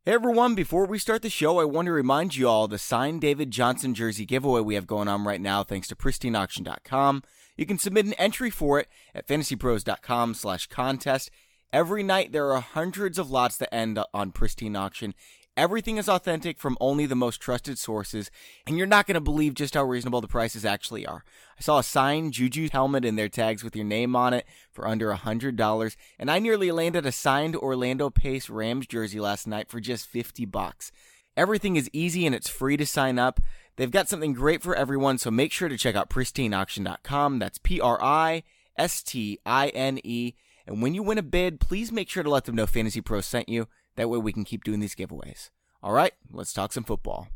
Hey everyone, before we start the show, I want to remind you all the signed David Johnson jersey giveaway we have going on right now thanks to pristineauction.com. You can submit an entry for it at fantasypros.com/contest. Every night there are hundreds of lots that end on Pristine Auction. Everything is authentic from only the most trusted sources, and you're not going to believe just how reasonable the prices actually are. I saw a signed Juju helmet in their tags with your name on it for under $100, and I nearly landed a signed Orlando Pace Rams jersey last night for just $50. Everything is easy and it's free to sign up. They've got something great for everyone, so make sure to check out pristineauction.com. That's PRISTINE. And when you win a bid, please make sure to let them know Fantasy Pros sent you. That way we can keep doing these giveaways. All right, let's talk some football.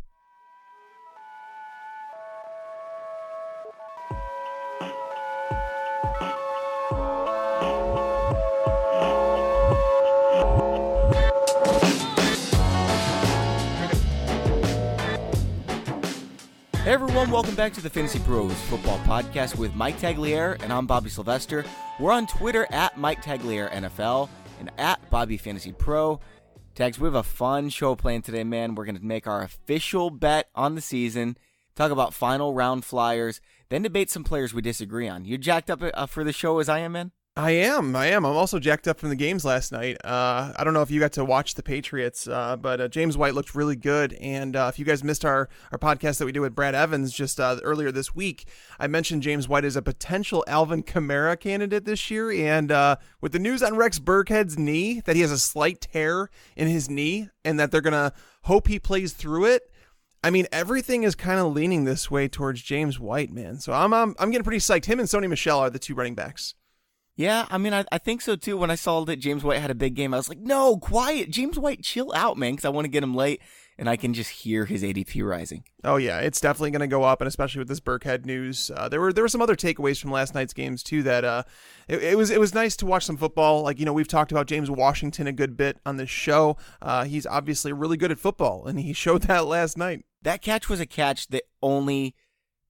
Hey everyone, welcome back to the Fantasy Pros Football Podcast with Mike Tagliere, and I'm Bobby Sylvester. We're on Twitter at Mike Tagliere NFL and at Bobby Fantasy Pro. Tags, we have a fun show planned today, man. We're going to make our official bet on the season, talk about final round flyers, then debate some players we disagree on. You jacked up for the show as I am, man? I am. I'm also jacked up from the games last night. I don't know if you got to watch the Patriots, but James White looked really good. And if you guys missed our podcast that we did with Brad Evans just earlier this week, I mentioned James White as a potential Alvin Kamara candidate this year. And with the news on Rex Burkhead's knee, that he has a slight tear in his knee and that they're going to hope he plays through it, I mean, everything is kind of leaning this way towards James White, man. So I'm getting pretty psyched. Him and Sony Michel are the two running backs. Yeah, I mean, I think so too. When I saw that James White had a big game, I was like, no, quiet. James White, chill out, man, because I want to get him late, and I can just hear his ADP rising. Oh, yeah, it's definitely going to go up, and especially with this Burkhead news. There were some other takeaways from last night's games, too, that it was nice to watch some football. Like, you know, we've talked about James Washington a good bit on this show. He's obviously really good at football, and he showed that last night. That catch was a catch that only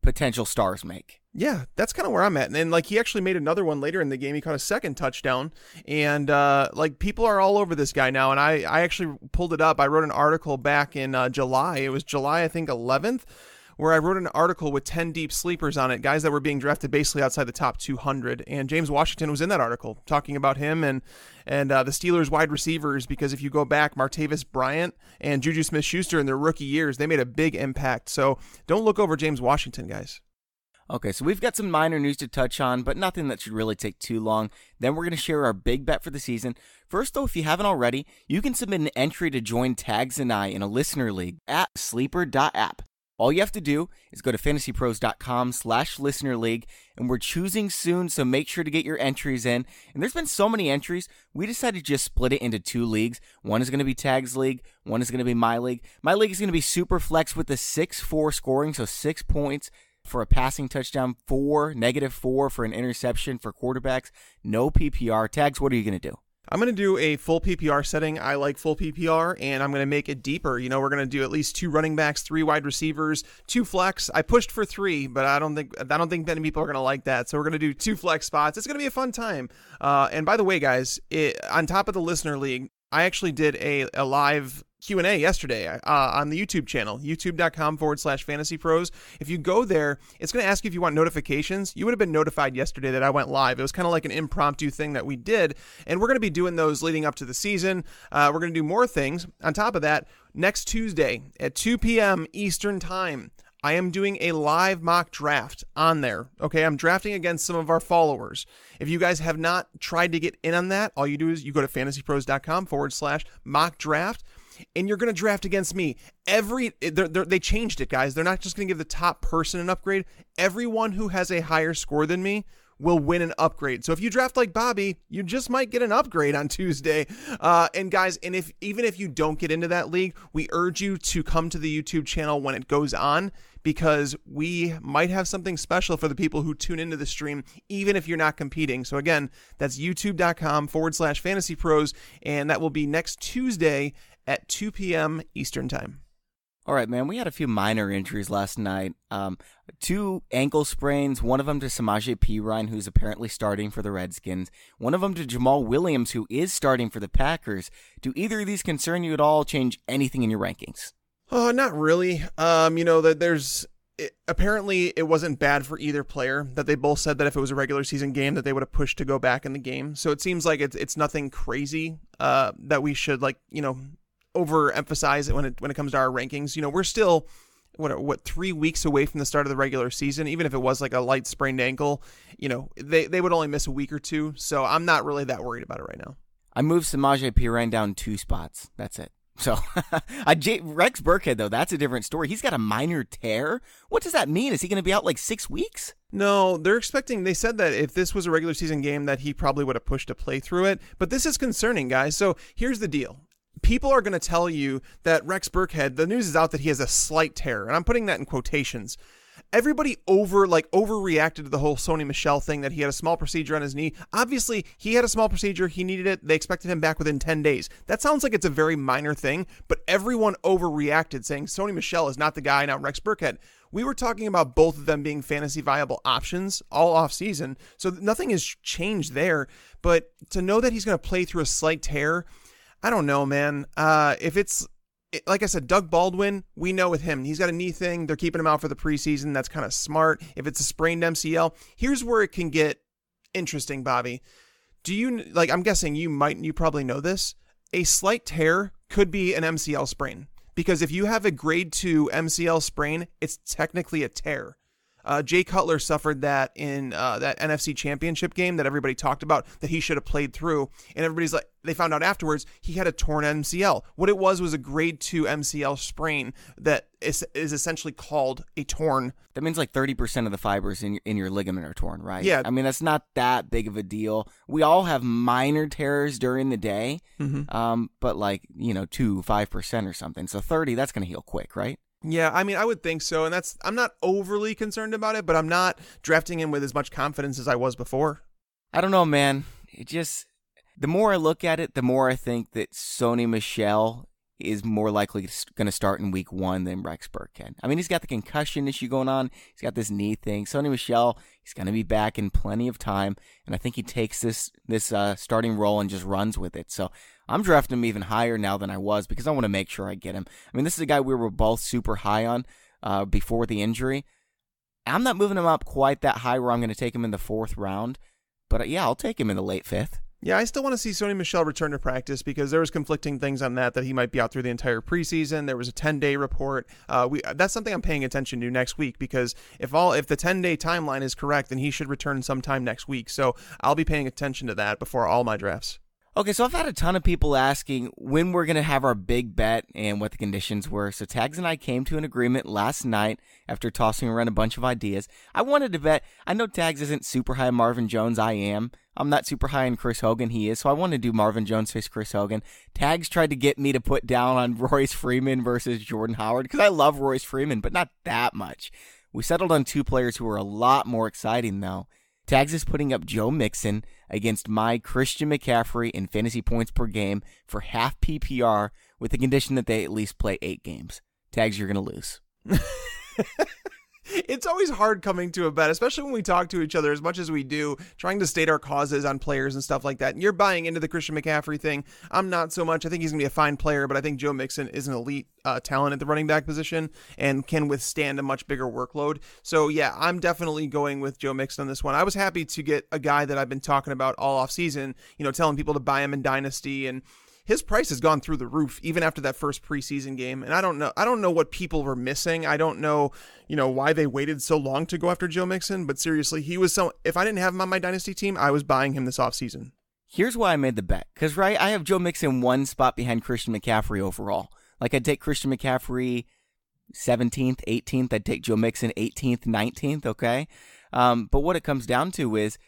potential stars make. Yeah, that's kind of where I'm at. And then, like, he actually made another one later in the game. He caught a second touchdown. And, like, people are all over this guy now. And I actually pulled it up. I wrote an article back in July. It was July, I think, 11th, where I wrote an article with 10 deep sleepers on it, guys that were being drafted basically outside the top 200. And James Washington was in that article, talking about him and the Steelers wide receivers, because if you go back, Martavis Bryant and Juju Smith-Schuster in their rookie years, they made a big impact. So don't look over James Washington, guys. Okay, so we've got some minor news to touch on, but nothing that should really take too long. Then we're going to share our big bet for the season. First, though, if you haven't already, you can submit an entry to join Tags and I in a listener league at sleeper.app. All you have to do is go to fantasypros.com/listener league, and we're choosing soon, so make sure to get your entries in. And there's been so many entries, we decided to just split it into two leagues. One is going to be Tags League, one is going to be My League. My League is going to be super flex with the 6-4 scoring, so 6 points for a passing touchdown, -4 for an interception for quarterbacks, no PPR. Tags, what are you going to do? I'm going to do a full PPR setting. I like full PPR, and I'm going to make it deeper. You know, we're going to do at least 2 running backs, 3 wide receivers, 2 flex. I pushed for 3, but I don't think many people are going to like that. So we're going to do 2 flex spots. It's going to be a fun time. And by the way, guys, on top of the listener league, I actually did a live Q&A yesterday on the YouTube channel, youtube.com/fantasypros. If you go there, it's going to ask you if you want notifications. You would have been notified yesterday that I went live. It was kind of like an impromptu thing that we did, and we're going to be doing those leading up to the season. We're going to do more things. On top of that, next Tuesday at 2 p.m. Eastern Time, I am doing a live mock draft on there. Okay, I'm drafting against some of our followers. If you guys have not tried to get in on that, all you do is you go to fantasypros.com/mock draft, and you're going to draft against me. They changed it, guys. They're not just going to give the top person an upgrade. Everyone who has a higher score than me will win an upgrade. So if you draft like Bobby, you just might get an upgrade on Tuesday. And guys, even if you don't get into that league, we urge you to come to the YouTube channel when it goes on, because we might have something special for the people who tune into the stream, even if you're not competing. So again, that's youtube.com/fantasypros, and that will be next Tuesday at 2 p.m. Eastern Time. All right, man, we had a few minor injuries last night. 2 ankle sprains, one of them to Samaje Perine, who's apparently starting for the Redskins. One of them to Jamal Williams, who is starting for the Packers. Do either of these concern you at all, change anything in your rankings? Oh, not really. Apparently it wasn't bad for either player, that they both said that if it was a regular season game that they would have pushed to go back in the game. So it seems like it's nothing crazy that we should overemphasize it when it comes to our rankings. We're still what 3 weeks away from the start of the regular season. Even if it was like a light sprained ankle, they would only miss a week or two. So I'm not really that worried about it right now. I moved Samaje Perine down 2 spots. That's it. So, Rex Burkhead, though, that's a different story. He's got a minor tear. What does that mean? Is he going to be out like 6 weeks? No, they said that if this was a regular season game that he probably would have pushed to play through it. But this is concerning, guys. So here's the deal. People are going to tell you that Rex Burkhead, the news is out that he has a slight tear, and I'm putting that in quotations. Everybody overreacted to the whole Sony Michel thing, that he had a small procedure on his knee. Obviously, he had a small procedure. He needed it. They expected him back within 10 days. That sounds like it's a very minor thing, but everyone overreacted, saying Sony Michel is not the guy, now Rex Burkhead. We were talking about both of them being fantasy viable options all off season, so nothing has changed there. But to know that he's going to play through a slight tear, I don't know, man. Like I said, Doug Baldwin, we know with him, he's got a knee thing. They're keeping him out for the preseason. That's kind of smart. If it's a sprained MCL, here's where it can get interesting, Bobby. I'm guessing you probably know this. A slight tear could be an MCL sprain, because if you have a grade 2 MCL sprain, it's technically a tear. Jay Cutler suffered that in that NFC Championship game that everybody talked about, that he should have played through. And everybody's like, they found out afterwards he had a torn MCL. What it was a grade 2 MCL sprain that is essentially called a torn. That means like 30% of the fibers in your ligament are torn, right? Yeah. I mean, that's not that big of a deal. We all have minor tears during the day, but 5% or something. So 30, that's going to heal quick, right? Yeah, I mean, I would think so, and I'm not overly concerned about it, but I'm not drafting him with as much confidence as I was before. I don't know, man. The more I look at it, the more I think that Sony Michel is more likely going to start in week 1 than Rex Burkhead. I mean, he's got the concussion issue going on. He's got this knee thing. Sony Michel, he's going to be back in plenty of time, and I think he takes this starting role and just runs with it. So I'm drafting him even higher now than I was, because I want to make sure I get him. I mean, this is a guy we were both super high on before the injury. I'm not moving him up quite that high where I'm going to take him in the 4th round, but yeah, I'll take him in the late 5th. Yeah, I still want to see Sony Michel return to practice, because there was conflicting things on that he might be out through the entire preseason. There was a 10-day report. That's something I'm paying attention to next week, because if the 10-day timeline is correct, then he should return sometime next week. So I'll be paying attention to that before all my drafts. Okay, so I've had a ton of people asking when we're going to have our big bet and what the conditions were. So Tags and I came to an agreement last night after tossing around a bunch of ideas. I wanted to bet. I know Tags isn't super high on Marvin Jones. I am. I'm not super high on Chris Hogan. He is. So I wanted to do Marvin Jones face Chris Hogan. Tags tried to get me to put down on Royce Freeman versus Jordan Howard, because I love Royce Freeman, but not that much. We settled on 2 players who are a lot more exciting, though. Tags is putting up Joe Mixon against my Christian McCaffrey in fantasy points per game for half PPR, with the condition that they at least play 8 games. Tags, you're going to lose. It's always hard coming to a bet, especially when we talk to each other as much as we do, trying to state our causes on players and stuff like that. And you're buying into the Christian McCaffrey thing. I'm not so much. I think he's going to be a fine player, but I think Joe Mixon is an elite talent at the running back position and can withstand a much bigger workload. So yeah, I'm definitely going with Joe Mixon on this one. I was happy to get a guy that I've been talking about all off season, telling people to buy him in Dynasty, and his price has gone through the roof even after that first preseason game. And I don't know what people were missing. I don't know, why they waited so long to go after Joe Mixon, but seriously, if I didn't have him on my Dynasty team, I was buying him this offseason. Here's why I made the bet. Because, right, I have Joe Mixon 1 spot behind Christian McCaffrey overall. Like, I'd take Christian McCaffrey 17th, 18th. I'd take Joe Mixon 18th, 19th, okay? But what it comes down to is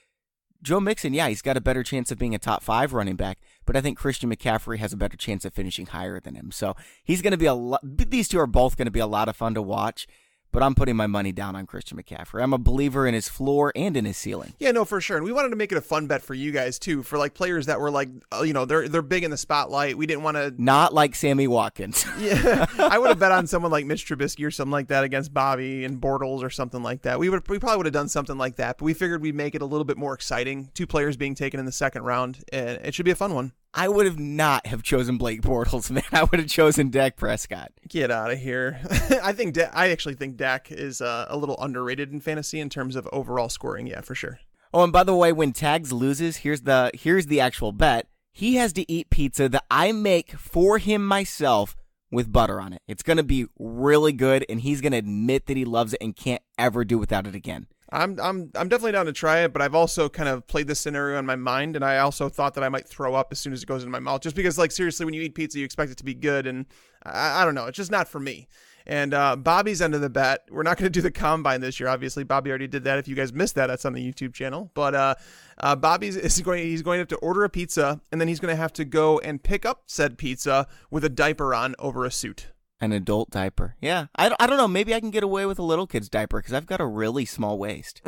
Joe Mixon, yeah, he's got a better chance of being a top 5 running back, but I think Christian McCaffrey has a better chance of finishing higher than him. So he's going to be these two are both going to be a lot of fun to watch. but I'm putting my money down on Christian McCaffrey. I'm a believer in his floor and in his ceiling. Yeah, no, for sure. And we wanted to make it a fun bet for you guys too, for like players that were like, they're big in the spotlight. We didn't want to not like Sammy Watkins. Yeah, I would have bet on someone like Mitch Trubisky or something like that against Bobby and Bortles or something like that. We probably would have done something like that, but we figured we'd make it a little bit more exciting. 2 players being taken in the second round, and it should be a fun one. I would have not have chosen Blake Bortles, man. I would have chosen Dak Prescott. Get out of here. I actually think Dak is a little underrated in fantasy in terms of overall scoring. Yeah, for sure. Oh, and by the way, when Tags loses, here's the actual bet. He has to eat pizza that I make for him myself with butter on it. It's going to be really good, and he's going to admit that he loves it and can't ever do without it again. I'm definitely down to try it, but I've also kind of played this scenario in my mind, and I also thought that I might throw up as soon as it goes into my mouth, just because, like, seriously, when you eat pizza, you expect it to be good, and I don't know, it's just not for me. And Bobby's end of the bet, we're not going to do the combine this year, obviously. Bobby already did that. If you guys missed that, that's on the YouTube channel. But Bobby's he's going to have to order a pizza, and then he's going to have to go and pick up said pizza with a diaper on over a suit. An adult diaper. Yeah. I don't know. Maybe I can get away with a little kid's diaper because I've got a really small waist.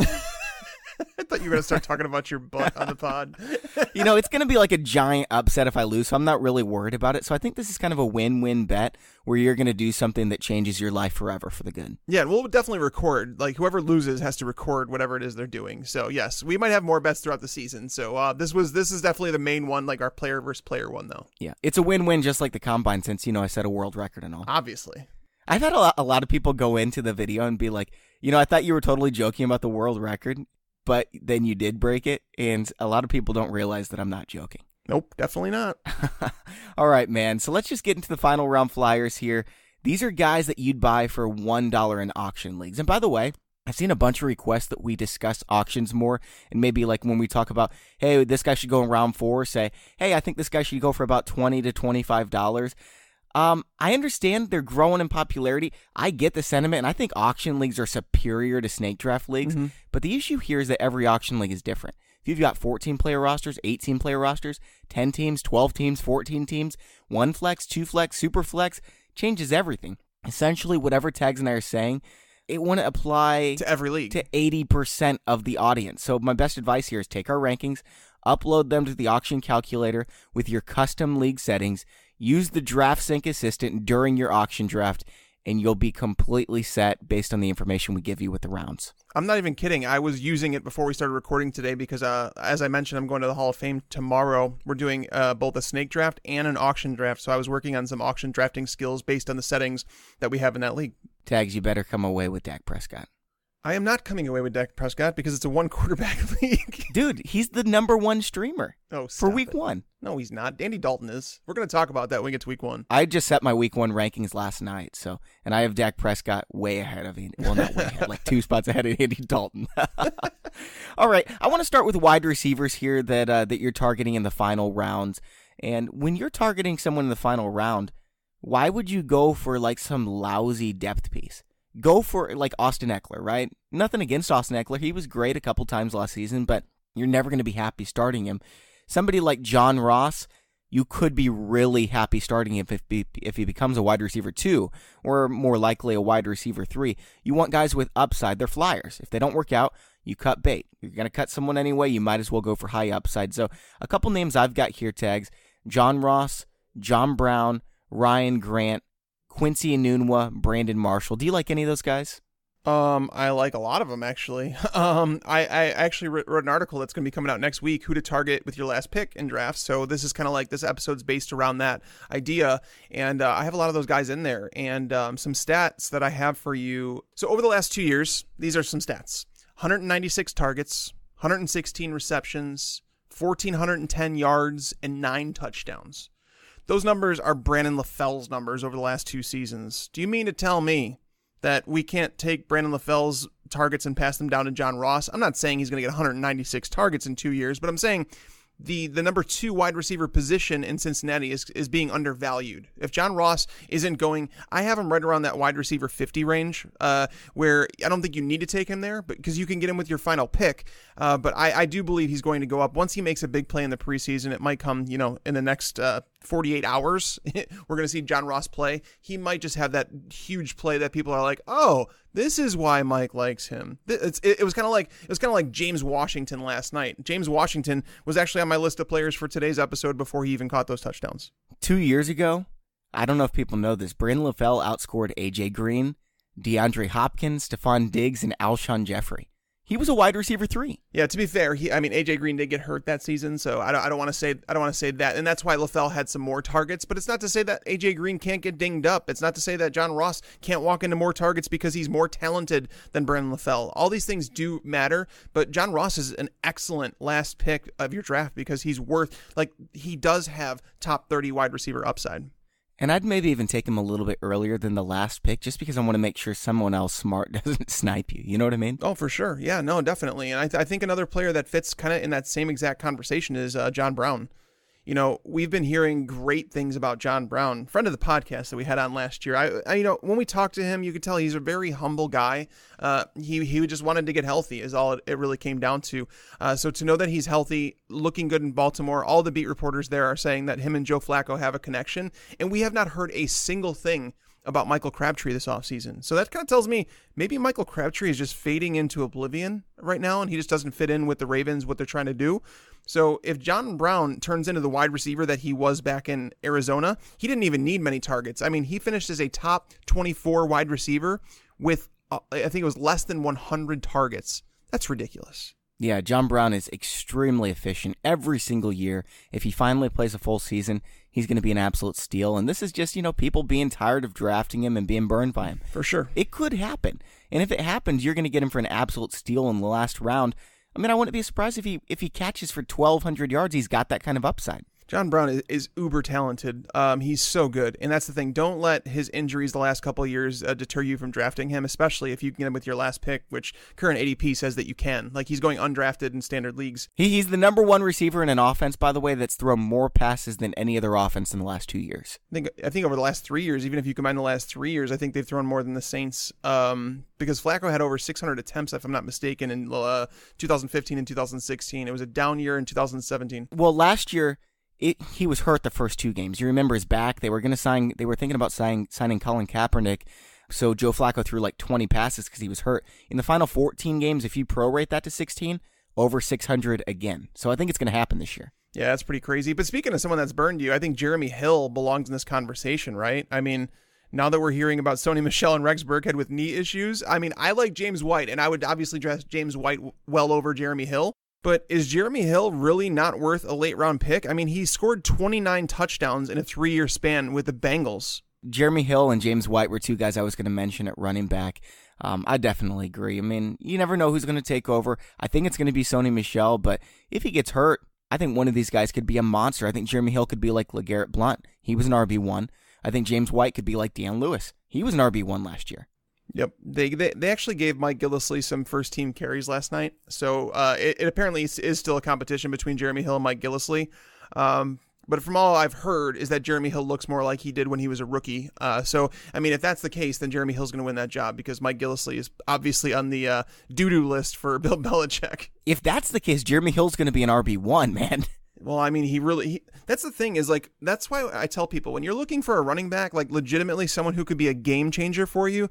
I thought you were going to start talking about your butt on the pod. It's going to be like a giant upset if I lose, so I'm not really worried about it. So I think this is kind of a win-win bet where you're going to do something that changes your life forever for the good. Yeah, we'll definitely record. Like, whoever loses has to record whatever it is they're doing. So, yes, we might have more bets throughout the season. So this is definitely the main one, like our player versus player one, though. Yeah, it's a win-win just like the combine since, I set a world record and all. Obviously. I've had a lot of people go into the video and be like, I thought you were totally joking about the world record, but then you did break it, and a lot of people don't realize that I'm not joking. Nope, definitely not. All right, man. So let's just get into the final round flyers here. These are guys that you'd buy for $1 in auction leagues. And by the way, I've seen a bunch of requests that we discuss auctions more, and maybe like when we talk about, hey, this guy should go in round 4, say, hey, I think this guy should go for about $20 to $25. I understand they're growing in popularity. I get the sentiment, and I think auction leagues are superior to snake draft leagues. Mm-hmm. But the issue here is that every auction league is different. If you've got 14-player rosters, 18-player rosters, 10 teams, 12 teams, 14 teams, 1 flex, 2 flex, super flex, changes everything. Essentially, whatever Tags and I are saying, it wouldn't apply to every league, to 80% of the audience. So my best advice here is take our rankings, upload them to the auction calculator with your custom league settings, use the Draft Sync assistant during your auction draft, and you'll be completely set based on the information we give you with the rounds. I'm not even kidding. I was using it before we started recording today because, as I mentioned, I'm going to the Hall of Fame tomorrow. We're doing both a snake draft and an auction draft, so I was working on some auction drafting skills based on the settings that we have in that league. Tags, you better come away with Dak Prescott. I am not coming away with Dak Prescott because it's a 1-quarterback league. Dude, he's the number 1 streamer for week 1. No, he's not. Andy Dalton is. We're going to talk about that when we get to week 1. I just set my week 1 rankings last night, and I have Dak Prescott way ahead of him. Well, not way ahead, like 2 spots ahead of Andy Dalton. All right, I want to start with wide receivers here that you're targeting in the final rounds. And when you're targeting someone in the final round, why would you go for like some lousy depth piece? Go for like Austin Eckler, right? Nothing against Austin Eckler. He was great a couple times last season, but you're never going to be happy starting him. Somebody like John Ross, you could be really happy starting him if he becomes a wide receiver 2, or more likely a wide receiver 3. You want guys with upside. They're flyers. If they don't work out, you cut bait. You're going to cut someone anyway, you might as well go for high upside. So a couple names I've got here, Tags: John Ross, John Brown, Ryan Grant, Quincy Enunwa, Brandon Marshall. Do you like any of those guys? I like a lot of them, actually. I actually wrote an article that's going to be coming out next week, who to target with your last pick in drafts. So this is kind of like, this episode's based around that idea. And I have a lot of those guys in there, and some stats that I have for you. So over the last 2 years, these are some stats: 196 targets, 116 receptions, 1,410 yards, and 9 touchdowns. Those numbers are Brandon LaFell's numbers over the last 2 seasons. Do you mean to tell me that we can't take Brandon LaFell's targets and pass them down to John Ross? I'm not saying he's going to get 196 targets in 2 years, but I'm saying the number 2 wide receiver position in Cincinnati is being undervalued. If John Ross isn't going, I have him right around that wide receiver 50 range, where I don't think you need to take him there, but because you can get him with your final pick. But I do believe he's going to go up once he makes a big play in the preseason. It might come, in the next 48 hours. We're going to see John Ross play. He might just have that huge play that people are like, oh, This is why Mike likes him. It was kind of like James Washington last night. James Washington was actually on my list of players for today's episode before he even caught those touchdowns. 2 years ago, I don't know if people know this, Brandon LaFell outscored A.J. Green, DeAndre Hopkins, Stephon Diggs, and Alshon Jeffrey. He was a wide receiver 3. Yeah, to be fair, AJ Green did get hurt that season, so I don't want to say that, and that's why LaFell had some more targets. But it's not to say that AJ Green can't get dinged up. It's not to say that John Ross can't walk into more targets because he's more talented than Brandon LaFell. All these things do matter, but John Ross is an excellent last pick of your draft because he does have top 30 wide receiver upside. And I'd maybe even take him a little bit earlier than the last pick just because I want to make sure someone else smart doesn't snipe you. You know what I mean? Oh, for sure. Yeah, no, definitely. And I think another player that fits kind of in that same exact conversation is John Brown. You know, we've been hearing great things about John Brown, friend of the podcast that we had on last year. I when we talked to him, you could tell he's a very humble guy. He just wanted to get healthy is all it really came down to. So to know that he's healthy, looking good in Baltimore, all the beat reporters there are saying that him and Joe Flacco have a connection. And we have not heard a single thing about Michael Crabtree this offseason. So that kind of tells me maybe Michael Crabtree is just fading into oblivion right now, and he just doesn't fit in with the Ravens, what they're trying to do. So if John Brown turns into the wide receiver that he was back in Arizona, he didn't even need many targets. I mean, he finished as a top 24 wide receiver with, I think it was less than 100 targets. That's ridiculous. Yeah, John Brown is extremely efficient every single year. If he finally plays a full season, he's going to be an absolute steal. And this is just, people being tired of drafting him and being burned by him. For sure. It could happen. And if it happens, you're going to get him for an absolute steal in the last round. I mean, I wouldn't be surprised if he catches for 1,200 yards. He's got that kind of upside. John Brown is uber talented. He's so good. And that's the thing. Don't let his injuries the last couple of years deter you from drafting him, especially if you can get him with your last pick, which current ADP says that you can. Like, he's going undrafted in standard leagues. He's the number one receiver in an offense, by the way, that's thrown more passes than any other offense in the last 2 years. I think over the last 3 years, even if you combine the last 3 years, I think they've thrown more than the Saints because Flacco had over 600 attempts, if I'm not mistaken, in 2015 and 2016. It was a down year in 2017. Well, last year, he was hurt the first 2 games. You remember his back. They were thinking about signing Colin Kaepernick. So Joe Flacco threw like 20 passes because he was hurt. In the final 14 games, if you prorate that to 16, over 600 again. So I think it's going to happen this year. Yeah, that's pretty crazy. But speaking of someone that's burned you, I think Jeremy Hill belongs in this conversation, right? I mean, now that we're hearing about Sony Michel and Rex Burkhead with knee issues, I mean, I like James White, and I would obviously draft James White well over Jeremy Hill. But is Jeremy Hill really not worth a late-round pick? I mean, he scored 29 touchdowns in a 3-year span with the Bengals. Jeremy Hill and James White were 2 guys I was going to mention at running back. I definitely agree. I mean, you never know who's going to take over. I think it's going to be Sony Michel, but if he gets hurt, I think one of these guys could be a monster. I think Jeremy Hill could be like LeGarrette Blount. He was an RB1. I think James White could be like Deion Lewis. He was an RB1 last year. Yep. They actually gave Mike Gillislee some first-team carries last night. So it apparently is still a competition between Jeremy Hill and Mike Gillislee. But from all I've heard is that Jeremy Hill looks more like he did when he was a rookie. So, I mean, if that's the case, then Jeremy Hill's going to win that job because Mike Gillislee is obviously on the doo-doo list for Bill Belichick. If that's the case, Jeremy Hill's going to be an RB1, man. Well, I mean, that's the thing is, like, that's why I tell people when you're looking for a running back, like legitimately someone who could be a game changer for you,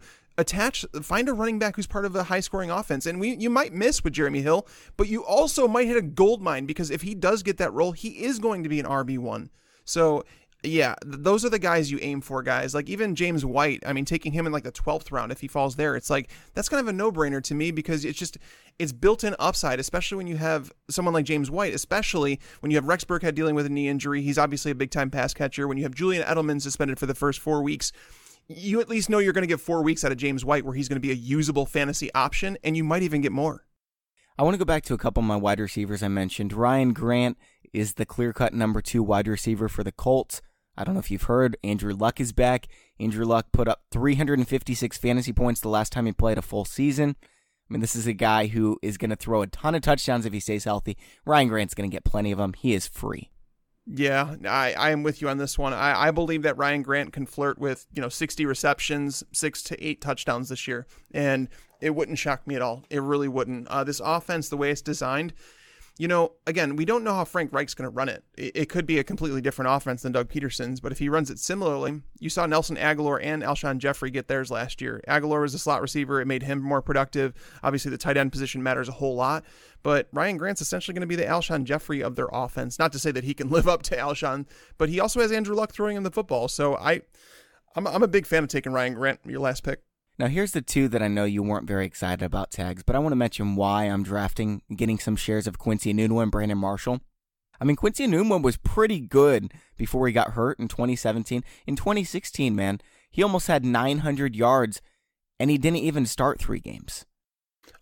find a running back who's part of a high scoring offense. And you might miss with Jeremy Hill, but you also might hit a gold mine because if he does get that role, he is going to be an RB1. So yeah, those are the guys you aim for, guys. Like even James White, I mean, taking him in like the 12th round, if he falls there, it's like, that's kind of a no-brainer to me because it's built-in upside, especially when you have someone like James White, especially when you have Rex Burkhead dealing with a knee injury. He's obviously a big-time pass catcher. When you have Julian Edelman suspended for the first 4 weeks, you at least know you're going to get 4 weeks out of James White where he's going to be a usable fantasy option, and you might even get more. I want to go back to a couple of my wide receivers I mentioned. Ryan Grant is the clear-cut number 2 wide receiver for the Colts. I don't know if you've heard, Andrew Luck is back. Andrew Luck put up 356 fantasy points the last time he played a full season. I mean, this is a guy who is going to throw a ton of touchdowns if he stays healthy. Ryan Grant's going to get plenty of them. He is free. Yeah, I am with you on this one. I believe that Ryan Grant can flirt with 60 receptions, 6 to 8 touchdowns this year, and it wouldn't shock me at all. It really wouldn't. This offense, the way it's designed, again, we don't know how Frank Reich's going to run it. It could be a completely different offense than Doug Peterson's, but if he runs it similarly, you saw Nelson Aguilar and Alshon Jeffrey get theirs last year. Aguilar was a slot receiver. It made him more productive. Obviously, the tight end position matters a whole lot, but Ryan Grant's essentially going to be the Alshon Jeffrey of their offense. Not to say that he can live up to Alshon, but he also has Andrew Luck throwing him the football. So I'm a big fan of taking Ryan Grant, your last pick. Now, here's the two that I know you weren't very excited about, Tags, but I want to mention why I'm drafting, getting some shares of Quincy Enunwa and Brandon Marshall. I mean, Quincy Enunwa was pretty good before he got hurt in 2017. In 2016, man, he almost had 900 yards, and he didn't even start 3 games.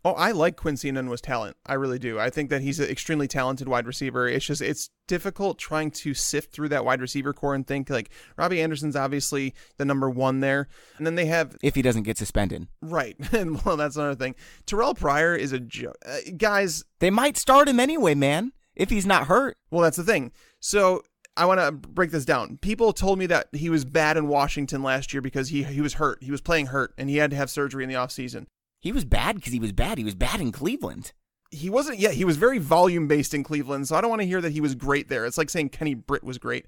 Oh, I like Quincy Enunwa's talent. I really do. I think that he's an extremely talented wide receiver. It's difficult trying to sift through that wide receiver core and think like Robbie Anderson's obviously the number 1 there. And then they have... If he doesn't get suspended. Right. And well, that's another thing. Terrell Pryor is a joke. Guys... They might start him anyway, man, if he's not hurt. Well, that's the thing. So... I want to break this down. People told me that he was bad in Washington last year because he was hurt. He was playing hurt, and he had to have surgery in the offseason. He was bad because he was bad. He was bad in Cleveland. He wasn't, he was very volume-based in Cleveland, so I don't want to hear that he was great there. It's like saying Kenny Britt was great.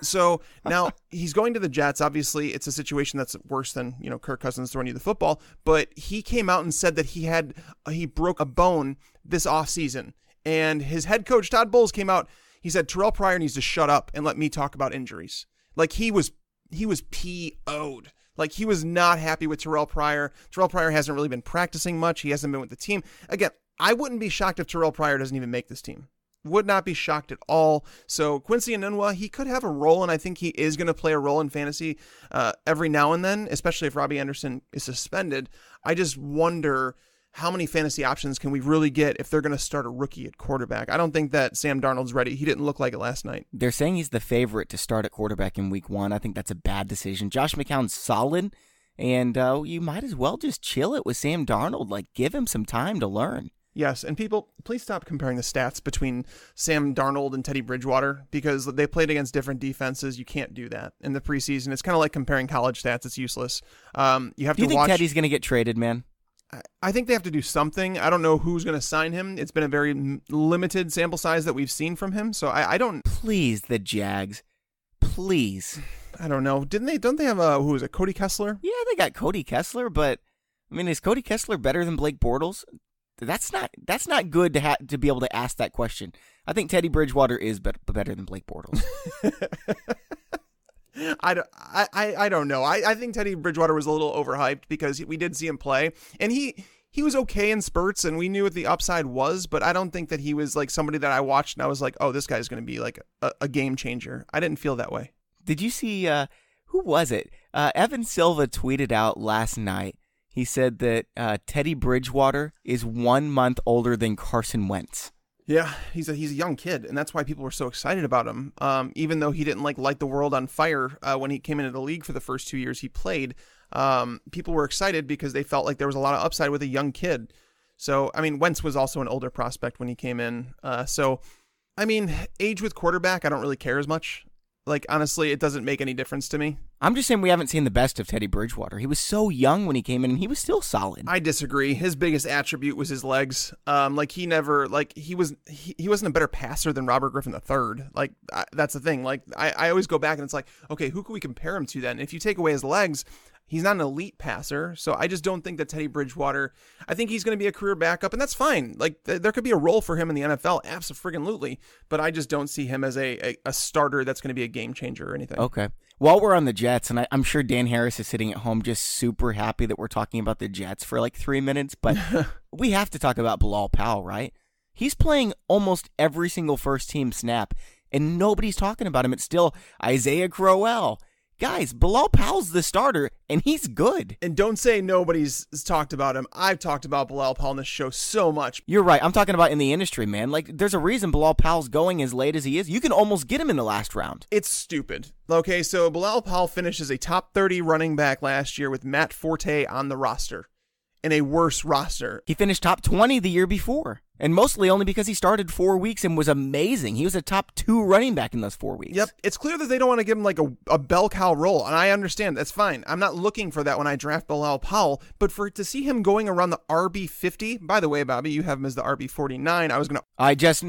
So now he's going to the Jets. Obviously, it's a situation that's worse than, Kirk Cousins throwing you the football, but he came out and said that he broke a bone this offseason, and his head coach, Todd Bowles, came out. He said, Terrell Pryor needs to shut up and let me talk about injuries. Like, he was PO'd. Like, he was not happy with Terrell Pryor. Terrell Pryor hasn't really been practicing much. He hasn't been with the team. Again, I wouldn't be shocked if Terrell Pryor doesn't even make this team. Would not be shocked at all. So Quincy Enunwa, he could have a role, and I think he is going to play a role in fantasy every now and then, especially if Robbie Anderson is suspended. I just wonder how many fantasy options can we really get if they're going to start a rookie at quarterback? I don't think that Sam Darnold's ready. He didn't look like it last night. They're saying he's the favorite to start at quarterback in week 1. I think that's a bad decision. Josh McCown's solid, and you might as well just chill it with Sam Darnold. Like, give him some time to learn. Yes, and people, please stop comparing the stats between Sam Darnold and Teddy Bridgewater because they played against different defenses. You can't do that in the preseason. It's kind of like comparing college stats. It's useless. You have to watch. Do you think Teddy's going to get traded, man? I think they have to do something. I don't know who's going to sign him. It's been a very limited sample size that we've seen from him. So I don't. Please, the Jags. Please. I don't know. Don't they have who was it? Cody Kessler? Yeah, they got Cody Kessler, but I mean, is Cody Kessler better than Blake Bortles? That's not good to be able to ask that question. I think Teddy Bridgewater is better than Blake Bortles. I don't know. I think Teddy Bridgewater was a little overhyped because we did see him play, and he was okay in spurts, and we knew what the upside was, but I don't think that he was like somebody that I watched and I was like, oh, this guy's going to be like a game changer. I didn't feel that way. Did you see, who was it? Evan Silva tweeted out last night. He said that Teddy Bridgewater is 1 month older than Carson Wentz. Yeah, he's a young kid, and that's why people were so excited about him. Even though he didn't light the world on fire when he came into the league for the first 2 years he played, people were excited because they felt like there was a lot of upside with a young kid. So, I mean, Wentz was also an older prospect when he came in. So, I mean, age with quarterback, I don't really care as much. Like, honestly, it doesn't make any difference to me. I'm just saying we haven't seen the best of Teddy Bridgewater. He was so young when he came in, and he was still solid. I disagree. His biggest attribute was his legs. He wasn't a better passer than Robert Griffin III. That's the thing. I always go back and it's like, okay, who can we compare him to then? If you take away his legs, he's not an elite passer, so I just don't think that Teddy Bridgewater, I think he's going to be a career backup, and that's fine. Like, there could be a role for him in the NFL, absolutely, but I just don't see him as a starter that's going to be a game changer or anything. Okay. While we're on the Jets, and I'm sure Dan Harris is sitting at home just super happy that we're talking about the Jets for like 3 minutes, but we have to talk about Bilal Powell, right? He's playing almost every single first-team snap, and nobody's talking about him. It's still Isaiah Crowell. Guys, Bilal Powell's the starter, and he's good. And don't say nobody's talked about him. I've talked about Bilal Powell on this show so much. You're right. I'm talking about in the industry, man. Like, there's a reason Bilal Powell's going as late as he is. You can almost get him in the last round. It's stupid. Okay, so Bilal Powell finished as a top 30 running back last year with Matt Forte on the roster. in a worse roster. He finished top 20 the year before, and mostly only because he started 4 weeks and was amazing. He was a top 2 running back in those 4 weeks. Yep. It's clear that they don't want to give him like a bell cow role, and I understand. That's fine. I'm not looking for that when I draft Bilal Powell, but to see him going around the RB 50, by the way, Bobby, you have him as the RB 49. I just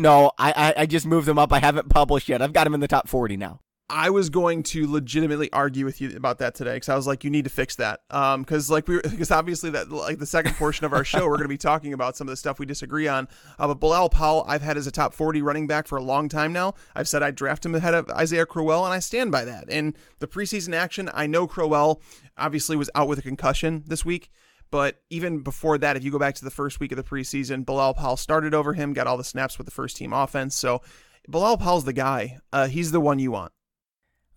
moved him up. I haven't published yet. I've got him in the top 40 now. I was going to legitimately argue with you about that today because I was like, you need to fix that. Because obviously that like the second portion of our show, we're going to be talking about some of the stuff we disagree on. But Bilal Powell, I've had as a top 40 running back for a long time now. I've said I'd draft him ahead of Isaiah Crowell, and I stand by that. And the preseason action, I know Crowell obviously was out with a concussion this week. But even before that, if you go back to the first week of the preseason, Bilal Powell started over him, got all the snaps with the first team offense. So Bilal Powell's the guy. He's the one you want.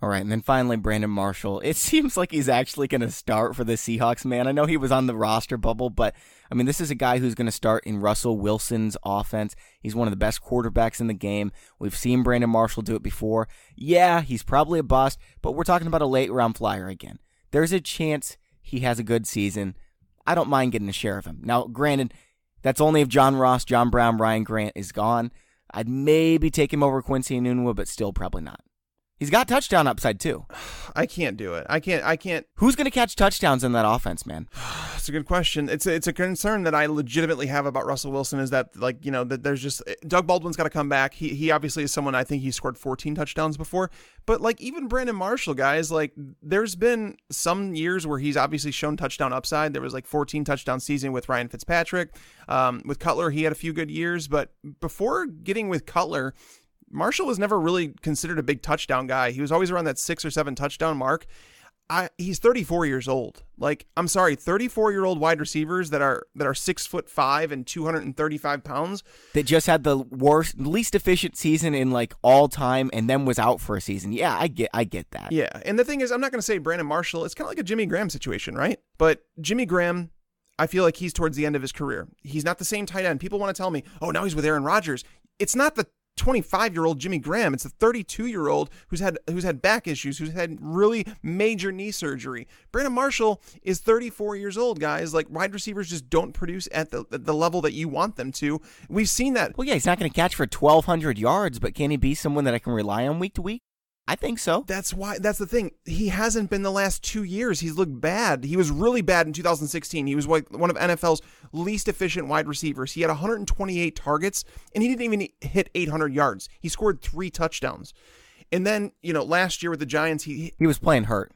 All right, and then finally, Brandon Marshall. It seems like he's actually going to start for the Seahawks, man. I know he was on the roster bubble, but, I mean, this is a guy who's going to start in Russell Wilson's offense. He's one of the best quarterbacks in the game. We've seen Brandon Marshall do it before. Yeah, he's probably a bust, but we're talking about a late-round flyer again. There's a chance he has a good season. I don't mind getting a share of him. Now, granted, that's only if John Ross, John Brown, Ryan Grant is gone. I'd maybe take him over Quincy Enunwa, but still probably not. He's got touchdown upside, too. I can't do it. I can't. Who's going to catch touchdowns in that offense, man? That's a good question. It's a concern that I legitimately have about Russell Wilson is that, like, you know, that there's just Doug Baldwin's got to come back. He obviously is someone I think he scored 14 touchdowns before. But, like, even Brandon Marshall, guys, like, there's been some years where he's obviously shown touchdown upside. There was, like, 14 touchdown season with Ryan Fitzpatrick. With Cutler, he had a few good years. But before getting with Cutler, Marshall was never really considered a big touchdown guy. He was always around that 6 or 7 touchdown mark. He's 34 years old. Like, I'm sorry, 34-year-old wide receivers that are 6'5" and 235 pounds. That just had the least efficient season in like all time, and then was out for a season. Yeah, I get that. Yeah, and the thing is, I'm not going to say Brandon Marshall. It's kind of like a Jimmy Graham situation, right? But Jimmy Graham, I feel like he's towards the end of his career. He's not the same tight end. People want to tell me, oh, now he's with Aaron Rodgers. It's not the 25-year-old Jimmy Graham. It's a 32-year-old who's had back issues, who's had really major knee surgery. Brandon Marshall is 34 years old, guys. Like, wide receivers just don't produce at the level that you want them to. We've seen that. Well, yeah, he's not going to catch for 1,200 yards, but can he be someone that I can rely on week to week? I think so. That's the thing. He hasn't been the last 2 years. He's looked bad. He was really bad in 2016. He was one of NFL's least efficient wide receivers. He had 128 targets, and he didn't even hit 800 yards. He scored 3 touchdowns. And then, you know, last year with the Giants, he was playing hurt.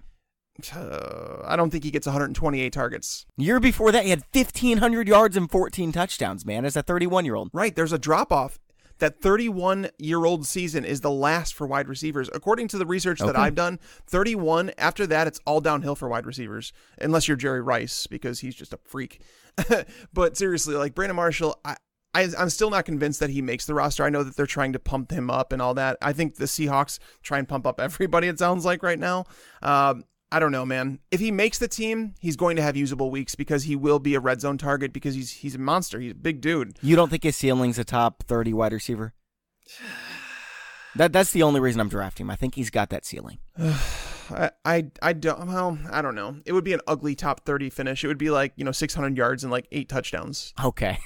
I don't think he gets 128 targets. Year before that, he had 1,500 yards and 14 touchdowns, man, as a 31-year-old. Right, there's a drop-off. That 31-year-old season is the last for wide receivers. According to the research that I've done, 31, after that, it's all downhill for wide receivers, unless you're Jerry Rice, because he's just a freak. But seriously, like Brandon Marshall, I'm still not convinced that he makes the roster. I know that they're trying to pump him up and all that. I think the Seahawks try and pump up everybody, it sounds like, right now. I don't know, man. If he makes the team, he's going to have usable weeks because he will be a red zone target because he's a monster. He's a big dude. You don't think his ceiling's a top 30 wide receiver? That's the only reason I'm drafting him. I think he's got that ceiling. I don't know. It would be an ugly top 30 finish. It would be like, 600 yards and like 8 touchdowns. Okay.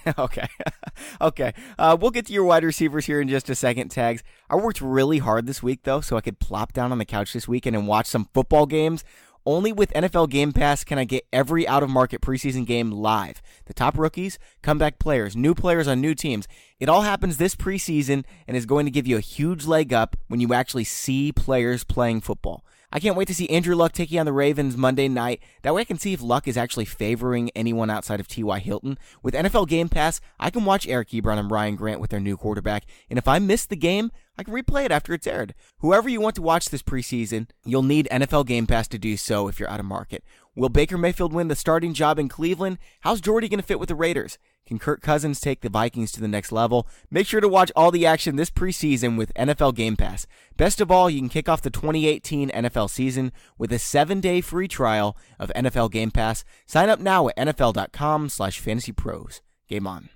We'll get to your wide receivers here in just a second, Tags. I worked really hard this week, though, so I could plop down on the couch this weekend and watch some football games. Only with NFL Game Pass can I get every out-of-market preseason game live. The top rookies, comeback players, new players on new teams. It all happens this preseason and is going to give you a huge leg up when you actually see players playing football. I can't wait to see Andrew Luck taking on the Ravens Monday night. That way I can see if Luck is actually favoring anyone outside of T.Y. Hilton. With NFL Game Pass, I can watch Eric Ebron and Ryan Grant with their new quarterback. And if I miss the game, I can replay it after it's aired. Whoever you want to watch this preseason, you'll need NFL Game Pass to do so if you're out of market. Will Baker Mayfield win the starting job in Cleveland? How's Jordy going to fit with the Raiders? Can Kirk Cousins take the Vikings to the next level? Make sure to watch all the action this preseason with NFL Game Pass. Best of all, you can kick off the 2018 NFL season with a 7-day free trial of NFL Game Pass. Sign up now at NFL.com/fantasypros. Game on.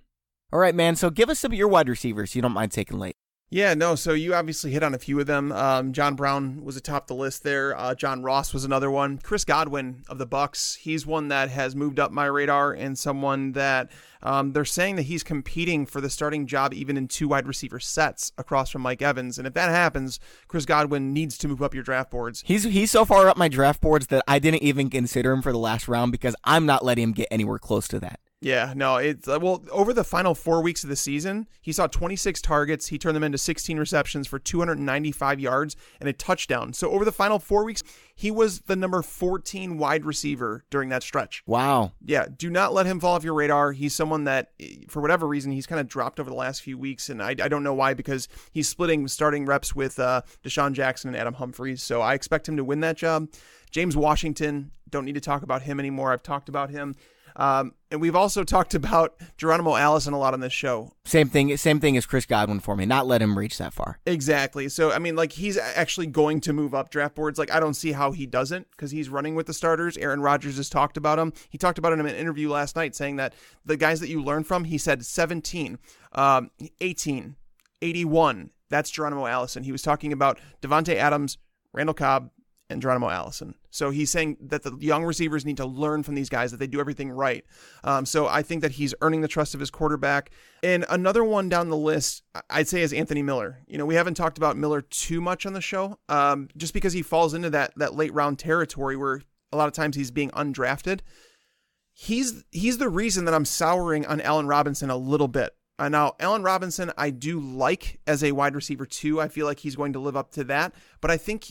All right, man, so give us some of your wide receivers you don't mind taking late. Yeah, no, so you obviously hit on a few of them. John Brown was atop the list there. John Ross was another one. Chris Godwin of the Bucks, he's one that has moved up my radar, and someone that they're saying that he's competing for the starting job even in 2 wide receiver sets across from Mike Evans. And if that happens, Chris Godwin needs to move up your draft boards. He's so far up my draft boards that I didn't even consider him for the last round because I'm not letting him get anywhere close to that. Yeah, no, it's well, over the final 4 weeks of the season, he saw 26 targets. He turned them into 16 receptions for 295 yards and a touchdown. So over the final 4 weeks, he was the number 14 wide receiver during that stretch. Wow. Yeah, do not let him fall off your radar. He's someone that, for whatever reason, he's kind of dropped over the last few weeks, and I don't know why, because he's splitting starting reps with Deshaun Jackson and Adam Humphries, so I expect him to win that job. James Washington, don't need to talk about him anymore. I've talked about him. And we've also talked about Geronimo Allison a lot on this show. Same thing as Chris Godwin for me. Not let him reach that far. Exactly. So, I mean, like, he's actually going to move up draft boards. Like, I don't see how he doesn't, because he's running with the starters. Aaron Rodgers has talked about him. He talked about it in an interview last night, saying that the guys that you learn from, he said 17, 18, 81. That's Geronimo Allison. He was talking about Devontae Adams, Randall Cobb, and Geronimo Allison. So he's saying that the young receivers need to learn from these guys, that they do everything right. So I think that he's earning the trust of his quarterback. And another one down the list, I'd say, is Anthony Miller. You know, we haven't talked about Miller too much on the show, just because he falls into that late round territory where a lot of times he's being undrafted. He's the reason that I'm souring on Allen Robinson a little bit. Now, Allen Robinson, I do like as a wide receiver 2. I feel like he's going to live up to that. But I think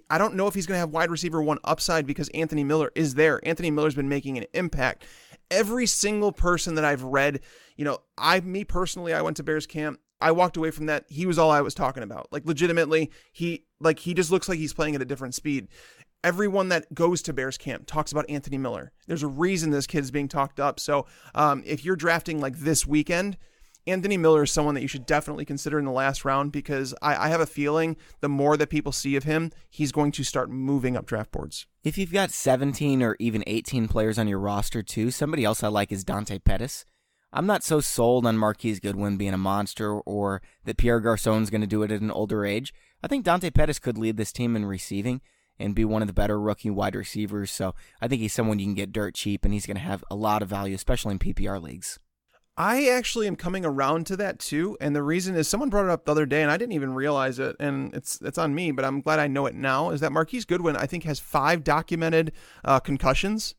I don't know if he's going to have wide receiver 1 upside because Anthony Miller is there. Anthony Miller's been making an impact. Every single person that I've read, you know, me personally, I went to Bears camp. I walked away from that. He was all I was talking about. Like, legitimately, he just looks like he's playing at a different speed. Everyone that goes to Bears camp talks about Anthony Miller. There's a reason this kid is being talked up. So if you're drafting like this weekend, Anthony Miller is someone that you should definitely consider in the last round, because I have a feeling the more that people see of him, he's going to start moving up draft boards. If you've got 17 or even 18 players on your roster too, somebody else I like is Dante Pettis. I'm not so sold on Marquise Goodwin being a monster or that Pierre Garçon's going to do it at an older age. I think Dante Pettis could lead this team in receiving and be one of the better rookie wide receivers. So I think he's someone you can get dirt cheap, and he's going to have a lot of value, especially in PPR leagues. I actually am coming around to that too, and the reason is someone brought it up the other day, and I didn't even realize it, and it's on me, but I'm glad I know it now, is that Marquise Goodwin, I think, has 5 documented concussions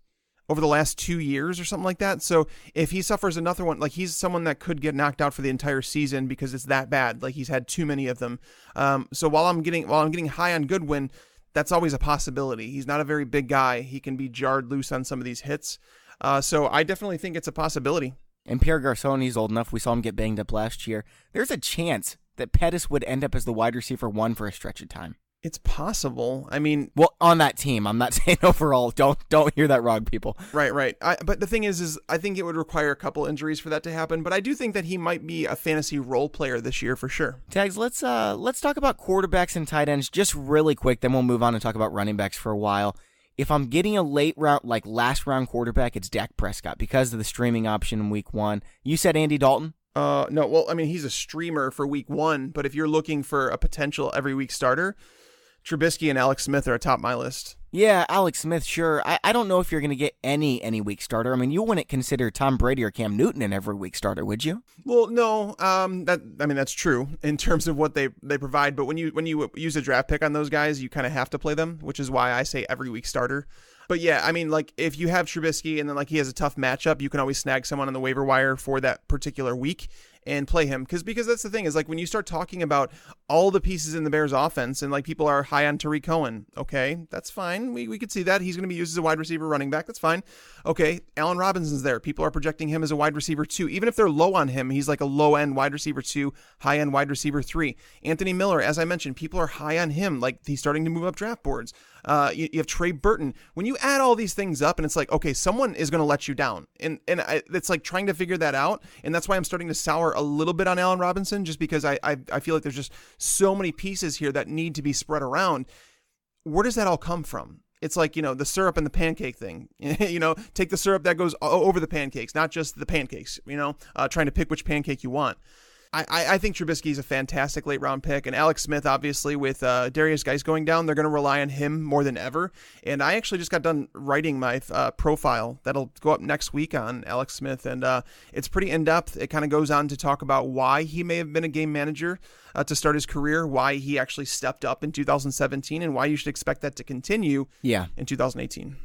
over the last 2 years or something like that. So if he suffers another one, like, he's someone that could get knocked out for the entire season because it's that bad. Like, he's had too many of them. So while I'm getting high on Goodwin, that's always a possibility. He's not a very big guy. He can be jarred loose on some of these hits. So I definitely think it's a possibility. And Pierre Garçon, he's old enough. We saw him get banged up last year. There's a chance that Pettis would end up as the wide receiver 1 for a stretch of time. It's possible. I mean, well, on that team. I'm not saying overall. Don't hear that wrong, people. Right. But the thing is I think it would require a couple injuries for that to happen. But I do think that he might be a fantasy role player this year for sure. Tags, let's talk about quarterbacks and tight ends just really quick. Then we'll move on and talk about running backs for a while. If I'm getting a late round, like last round quarterback, it's Dak Prescott because of the streaming option in week 1. You said Andy Dalton? No, well, I mean, he's a streamer for week 1, but if you're looking for a potential every week starter, Trubisky and Alex Smith are atop my list. Yeah, Alex Smith, sure. I don't know if you're going to get any week starter. I mean, you wouldn't consider Tom Brady or Cam Newton an every week starter, would you? Well, no. That's true in terms of what they provide. But when you use a draft pick on those guys, you kind of have to play them, which is why I say every week starter. But yeah, I mean, like, if you have Trubisky and then like he has a tough matchup, you can always snag someone on the waiver wire for that particular week and play him. Because that's the thing, is like when you start talking about all the pieces in the Bears offense and like people are high on Tariq Cohen, okay, that's fine. We could see that. He's going to be used as a wide receiver running back. That's fine. Okay, Allen Robinson's there. People are projecting him as a wide receiver 2. Even if they're low on him, he's like a low end wide receiver 2, high end wide receiver 3. Anthony Miller, as I mentioned, people are high on him. Like, he's starting to move up draft boards. You have Trey Burton. When you add all these things up and it's like, okay, someone is going to let you down. And it's like trying to figure that out. And that's why I'm starting to sour a little bit on Allen Robinson, just because I feel like there's just so many pieces here that need to be spread around. Where does that all come from? It's like, the syrup and the pancake thing. Take the syrup that goes over the pancakes, not just the pancakes, trying to pick which pancake you want. I think Trubisky is a fantastic late round pick, and Alex Smith, obviously, with Darius Geis going down, they're going to rely on him more than ever. And I actually just got done writing my profile that'll go up next week on Alex Smith, and it's pretty in depth. It kind of goes on to talk about why he may have been a game manager to start his career, why he actually stepped up in 2017, and why you should expect that to continue in 2018.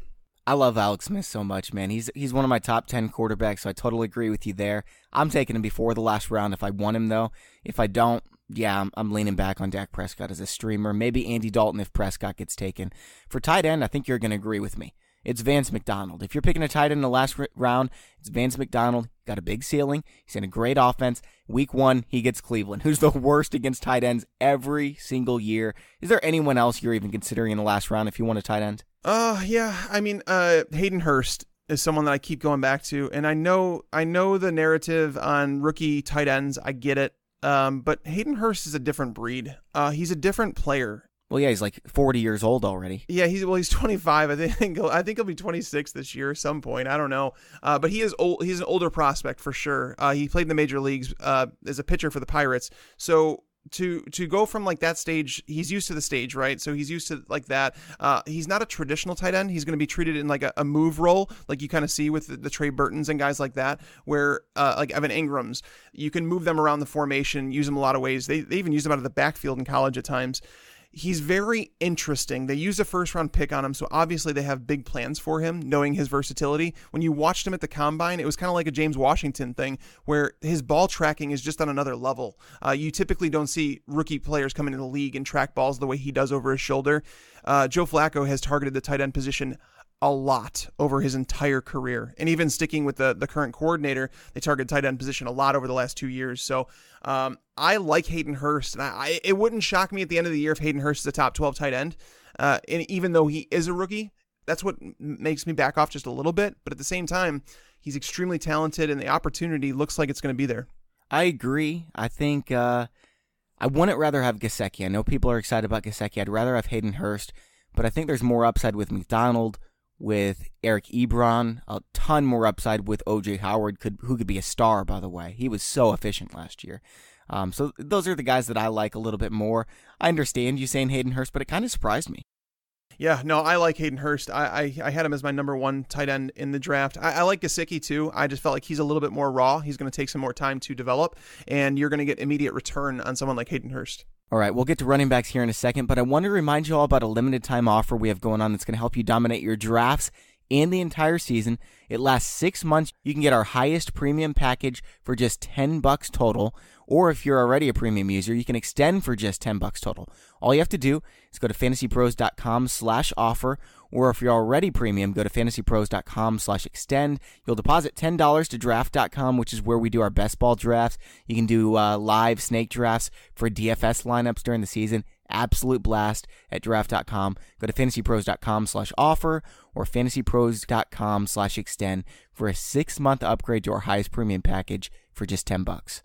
I love Alex Smith so much, man. He's one of my top 10 quarterbacks, so I totally agree with you there. I'm taking him before the last round if I want him, though. If I don't, I'm leaning back on Dak Prescott as a streamer. Maybe Andy Dalton if Prescott gets taken. For tight end, I think you're going to agree with me. It's Vance McDonald. If you're picking a tight end in the last round, it's Vance McDonald. Got a big ceiling. He's in a great offense. Week 1, he gets Cleveland, who's the worst against tight ends every single year. Is there anyone else you're even considering in the last round if you want a tight end? Yeah. I mean, Hayden Hurst is someone that I keep going back to, and I know the narrative on rookie tight ends. I get it. But Hayden Hurst is a different breed. He's a different player. Well, yeah, he's like 40 years old already. Yeah, he's 25. I think he'll be 26 this year at some point. I don't know. But he is old. He's an older prospect for sure. He played in the major leagues as a pitcher for the Pirates. So to go from like that stage, he's used to the stage, right? So he's used to like that. He's not a traditional tight end. He's going to be treated in like a move role, like you kind of see with the Trey Burtons and guys like that, where like Evan Ingram's, you can move them around the formation, use them a lot of ways. They even use them out of the backfield in college at times. He's very interesting. They used a first-round pick on him, so obviously they have big plans for him, knowing his versatility. When you watched him at the Combine, it was kind of like a James Washington thing, where his ball tracking is just on another level. You typically don't see rookie players come into the league and track balls the way he does over his shoulder. Joe Flacco has targeted the tight end position a lot over his entire career. And even sticking with the current coordinator, they target tight end position a lot over the last 2 years. So I like Hayden Hurst, and it wouldn't shock me at the end of the year if Hayden Hurst is a top 12 tight end. And even though he is a rookie, that's what makes me back off just a little bit. But at the same time, he's extremely talented, and the opportunity looks like it's going to be there. I agree. I think I wouldn't rather have Gesicki. I know people are excited about Gesicki. I'd rather have Hayden Hurst, but I think there's more upside with McDonald, with Eric Ebron, a ton more upside with O.J. Howard, who could be a star, by the way. He was so efficient last year. So those are the guys that I like a little bit more. I understand you saying Hayden Hurst, but it kind of surprised me. Yeah, no, I like Hayden Hurst. I had him as my number 1 tight end in the draft. I like Gesicki too. I just felt like he's a little bit more raw. He's going to take some more time to develop, and you're going to get immediate return on someone like Hayden Hurst. All right, we'll get to running backs here in a second, but I want to remind you all about a limited time offer we have going on that's going to help you dominate your drafts and the entire season. It lasts 6 months. You can get our highest premium package for just $10 total, or if you're already a premium user, you can extend for just $10 total. All you have to do is go to fantasypros.com/offer, or if you're already premium, go to fantasypros.com/extend. You'll deposit $10 to draft.com, which is where we do our best ball drafts. You can do live snake drafts for DFS lineups during the season. Absolute blast at draft.com. Go to fantasypros.com/offer or fantasypros.com/extend for a 6-month upgrade to our highest premium package for just $10.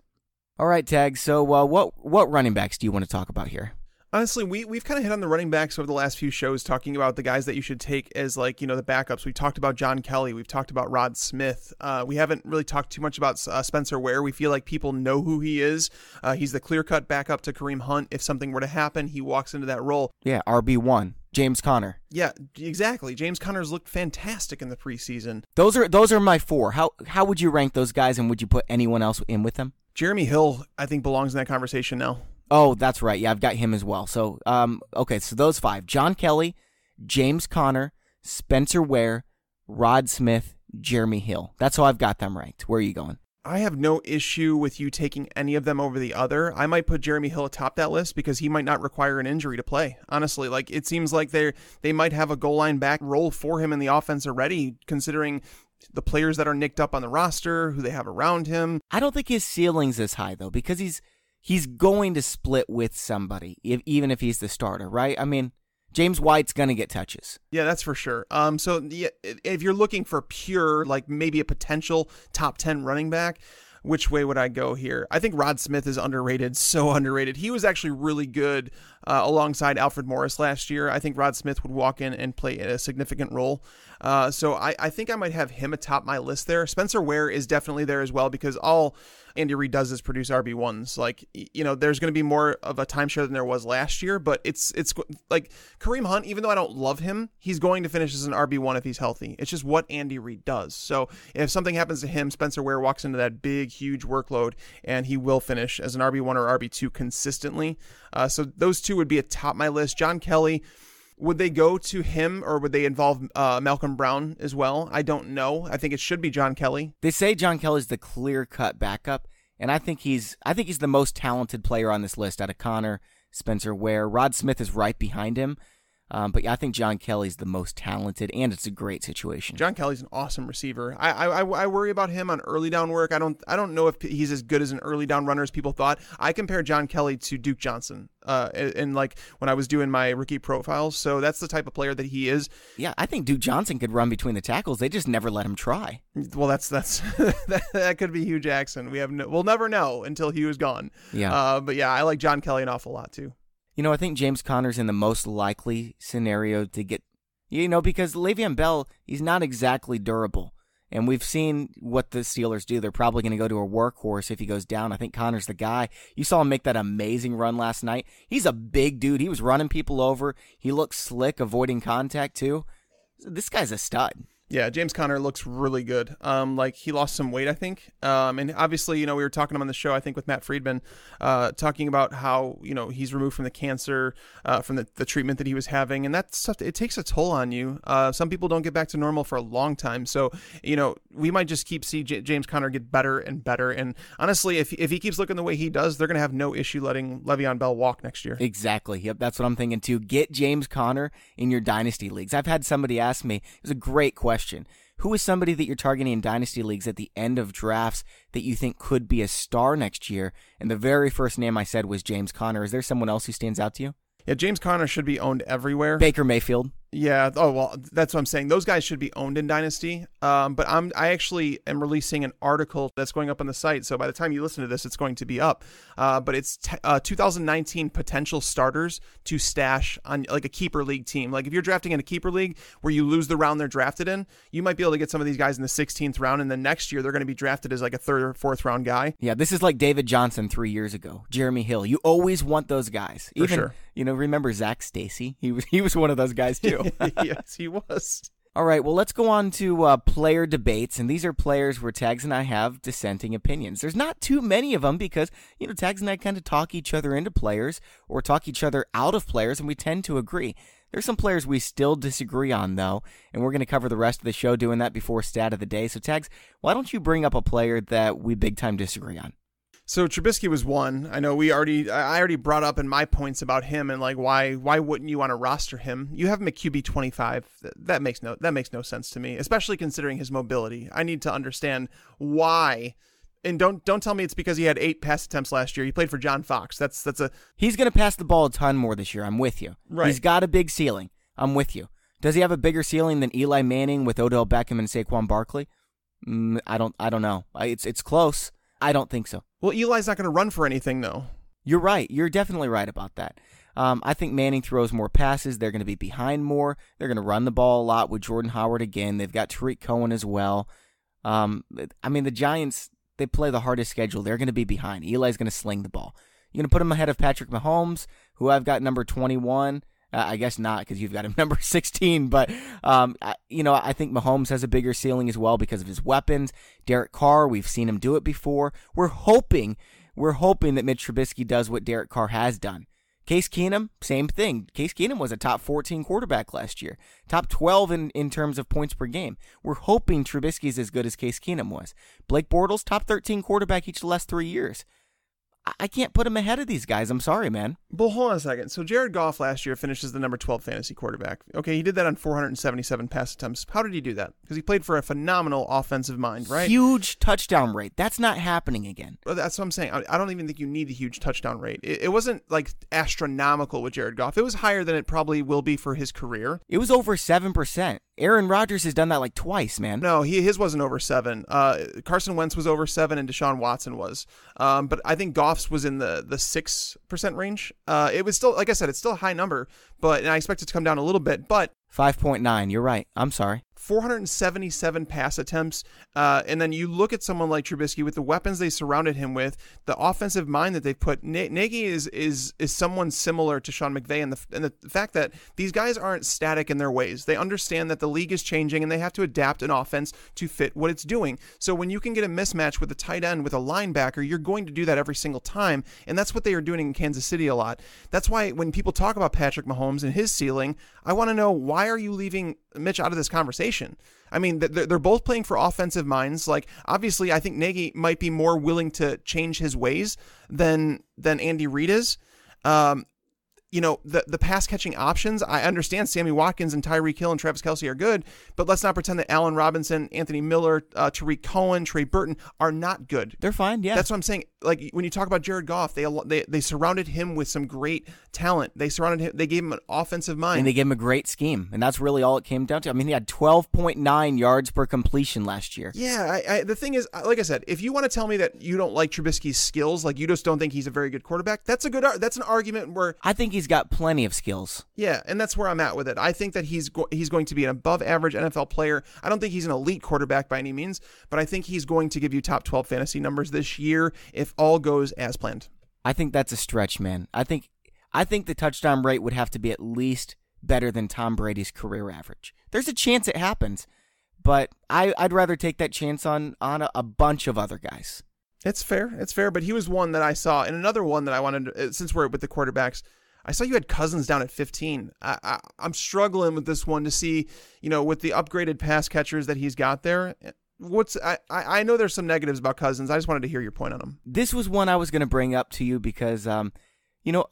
All right, Tag. So what running backs do you want to talk about here? Honestly, we've kind of hit on the running backs over the last few shows, talking about the guys that you should take as the backups. We talked about John Kelly. We've talked about Rod Smith. We haven't really talked too much about Spencer Ware. We feel like people know who he is. He's the clear-cut backup to Kareem Hunt. If something were to happen, he walks into that role. Yeah, RB1. James Conner. Yeah, exactly. James Conner's looked fantastic in the preseason. Those are my 4. How would you rank those guys, and would you put anyone else in with them? Jeremy Hill, I think, belongs in that conversation now. Oh, that's right. Yeah, I've got him as well. So, okay, so those 5. John Kelly, James Conner, Spencer Ware, Rod Smith, Jeremy Hill. That's how I've got them ranked. Where are you going? I have no issue with you taking any of them over the other. I might put Jeremy Hill atop that list because he might not require an injury to play. Honestly, like it seems like they might have a goal line back role for him in the offense already, considering the players that are nicked up on the roster, who they have around him. I don't think his ceiling's as high, though, because he's going to split with somebody, even if he's the starter, right? I mean, James White's going to get touches. Yeah, that's for sure. So yeah, if you're looking for pure, like maybe a potential top 10 running back, which way would I go here? I think Rod Smith is underrated, so underrated. He was actually really good alongside Alfred Morris last year. I think Rod Smith would walk in and play a significant role. So I think I might have him atop my list there. Spencer Ware is definitely there as well, because all Andy Reid does is produce RB1s. Like, there's going to be more of a timeshare than there was last year, but it's like Kareem Hunt, even though I don't love him, he's going to finish as an RB1 if he's healthy. It's just what Andy Reid does. So if something happens to him, Spencer Ware walks into that big, huge workload, and he will finish as an RB1 or RB2 consistently. So those two would be atop my list. John Kelly, would they go to him, or would they involve Malcolm Brown as well? I don't know. I think it should be John Kelly. They say John Kelly's the clear-cut backup, and I think he's the most talented player on this list out of Connor, Spencer Ware. Rod Smith is right behind him. But yeah, I think John Kelly's the most talented, and it's a great situation. John Kelly's an awesome receiver. I worry about him on early down work. I don't know if he's as good as an early down runner as people thought. I compare John Kelly to Duke Johnson, and like when I was doing my rookie profiles. So that's the type of player that he is. Yeah, I think Duke Johnson could run between the tackles. They just never let him try. Well, that's that could be Hugh Jackson. We'll never know until Hugh is gone. Yeah. But yeah, I like John Kelly an awful lot too. I think James Conner's in the most likely scenario to get, because Le'Veon Bell, he's not exactly durable. And we've seen what the Steelers do. They're probably going to go to a workhorse if he goes down. I think Conner's the guy. You saw him make that amazing run last night. He's a big dude. He was running people over. He looks slick, avoiding contact too. This guy's a stud. Yeah, James Conner looks really good. Like he lost some weight, I think. And obviously, we were talking to him on the show, I think with Matt Friedman, talking about how, he's removed from the cancer, from the treatment that he was having. And that stuff, it takes a toll on you. Some people don't get back to normal for a long time. So, we might just keep see James Conner get better and better. And honestly, if he keeps looking the way he does, they're going to have no issue letting Le'Veon Bell walk next year. Exactly. Yep, that's what I'm thinking too. Get James Conner in your dynasty leagues. I've had somebody ask me, it was a great question. Who is somebody that you're targeting in dynasty leagues at the end of drafts that you think could be a star next year? And the very first name I said was James Conner. Is there someone else who stands out to you? Yeah, James Conner should be owned everywhere. Baker Mayfield. Yeah. Oh, well, that's what I'm saying. Those guys should be owned in Dynasty. But I actually am releasing an article that's going up on the site. So by the time you listen to this, it's going to be up. But it's 2019 potential starters to stash on like a keeper league team. Like if you're drafting in a keeper league where you lose the round they're drafted in, you might be able to get some of these guys in the 16th round. And then next year they're going to be drafted as like a third or fourth round guy. Yeah, this is like David Johnson 3 years ago. Jeremy Hill. You always want those guys. For sure. Remember Zach Stacy? He was one of those guys too. Yes, he was. All right, well, let's go on to player debates, and these are players where Tags and I have dissenting opinions. There's not too many of them because, Tags and I kind of talk each other into players or talk each other out of players, and we tend to agree. There's some players we still disagree on, though, and we're going to cover the rest of the show doing that before Stat of the Day. So, Tags, why don't you bring up a player that we big-time disagree on? So Trubisky was one. I know I already brought up in my points about him and like why wouldn't you want to roster him? You have him at QB 25. That makes no sense to me, especially considering his mobility. I need to understand why. And don't tell me it's because he had 8 pass attempts last year. He played for John Fox. He's going to pass the ball a ton more this year. I'm with you. Right. He's got a big ceiling. I'm with you. Does he have a bigger ceiling than Eli Manning with Odell Beckham and Saquon Barkley? I don't know. It's close. I don't think so. Well, Eli's not going to run for anything, though. You're right. You're definitely right about that. I think Manning throws more passes. They're going to be behind more. They're going to run the ball a lot with Jordan Howard again. They've got Tariq Cohen as well. The Giants, they play the hardest schedule. They're going to be behind. Eli's going to sling the ball. You're going to put him ahead of Patrick Mahomes, who I've got number 21. I guess not because you've got him number 16, but I think Mahomes has a bigger ceiling as well because of his weapons. Derek Carr, we've seen him do it before. We're hoping that Mitch Trubisky does what Derek Carr has done. Case Keenum, same thing. Case Keenum was a top 14 quarterback last year, top 12 in terms of points per game. We're hoping Trubisky's as good as Case Keenum was. Blake Bortles, top 13 quarterback each of the last 3 years. I can't put him ahead of these guys. I'm sorry, man. Well, hold on a second. So Jared Goff last year finished as the number 12 fantasy quarterback. Okay, he did that on 477 pass attempts. How did he do that? Because he played for a phenomenal offensive mind, right? Huge touchdown rate. That's not happening again. Well, that's what I'm saying. I don't even think you need a huge touchdown rate. It wasn't like astronomical with Jared Goff. It was higher than it probably will be for his career. It was over 7%. Aaron Rodgers has done that like twice, man. No, his wasn't over 7. Carson Wentz was over 7 and Deshaun Watson was. But I think Goff's was in the 6% range. It was still, like I said, it's still a high number, and I expect it to come down a little bit, but 5.9. You're right. I'm sorry. 477 pass attempts. And then you look at someone like Trubisky with the weapons they surrounded him with, the offensive mind that they've put. Nagy is someone similar to Sean McVay, and the fact that these guys aren't static in their ways. They understand that the league is changing and they have to adapt an offense to fit what it's doing. So when you can get a mismatch with a tight end with a linebacker, you're going to do that every single time. And that's what they are doing in Kansas City a lot. That's why when people talk about Patrick Mahomes and his ceiling, I want to know, why are you leaving Mitch out of this conversation? I mean, they're both playing for offensive minds. Like, obviously, I think Nagy might be more willing to change his ways than Andy Reid is. The pass catching options, I understand Sammy Watkins and Tyreek Hill and Travis Kelce are good, but let's not pretend that Allen Robinson, Anthony Miller, Tariq Cohen, Trey Burton are not good. They're fine, yeah. That's what I'm saying. Like, when you talk about Jared Goff, they surrounded him with some great talent. They surrounded him. They gave him an offensive mind. And they gave him a great scheme, and that's really all it came down to. I mean, he had 12.9 yards per completion last year. Yeah, the thing is, like I said, if you want to tell me that you don't like Trubisky's skills, like you just don't think he's a very good quarterback, that's an argument where I think he's got plenty of skills. Yeah, and that's where I'm at with it. I think that he's going to be an above-average NFL player. I don't think he's an elite quarterback by any means, but I think he's going to give you top 12 fantasy numbers this year if all goes as planned. I think that's a stretch, man. I think the touchdown rate would have to be at least better than Tom Brady's career average. There's a chance it happens, but I'd rather take that chance on a bunch of other guys. It's fair, but he was one that I saw, and another one that I wanted to, since we're with the quarterbacks, I saw you had Cousins down at 15. I'm struggling with this one to see, with the upgraded pass catchers that he's got there. I know there's some negatives about Cousins. I just wanted to hear your point on him. This was one I was going to bring up to you because,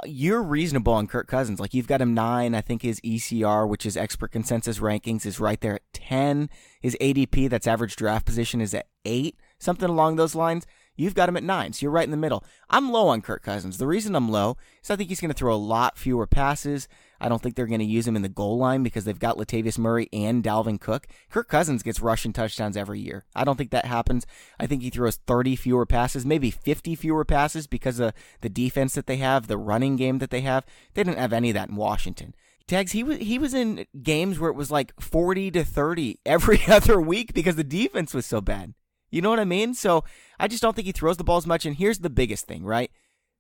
you're reasonable on Kirk Cousins. Like, you've got him 9. I think his ECR, which is expert consensus rankings, is right there at 10. His ADP, that's average draft position, is at 8, something along those lines. You've got him at 9, so you're right in the middle. I'm low on Kirk Cousins. The reason I'm low is I think he's going to throw a lot fewer passes. I don't think they're going to use him in the goal line because they've got Latavius Murray and Dalvin Cook. Kirk Cousins gets rushing touchdowns every year. I don't think that happens. I think he throws 30 fewer passes, maybe 50 fewer passes because of the defense that they have, the running game that they have. They didn't have any of that in Washington. Tags, he was in games where it was like 40-30 every other week because the defense was so bad. You know what I mean? So I just don't think he throws the ball as much. And here's the biggest thing, right?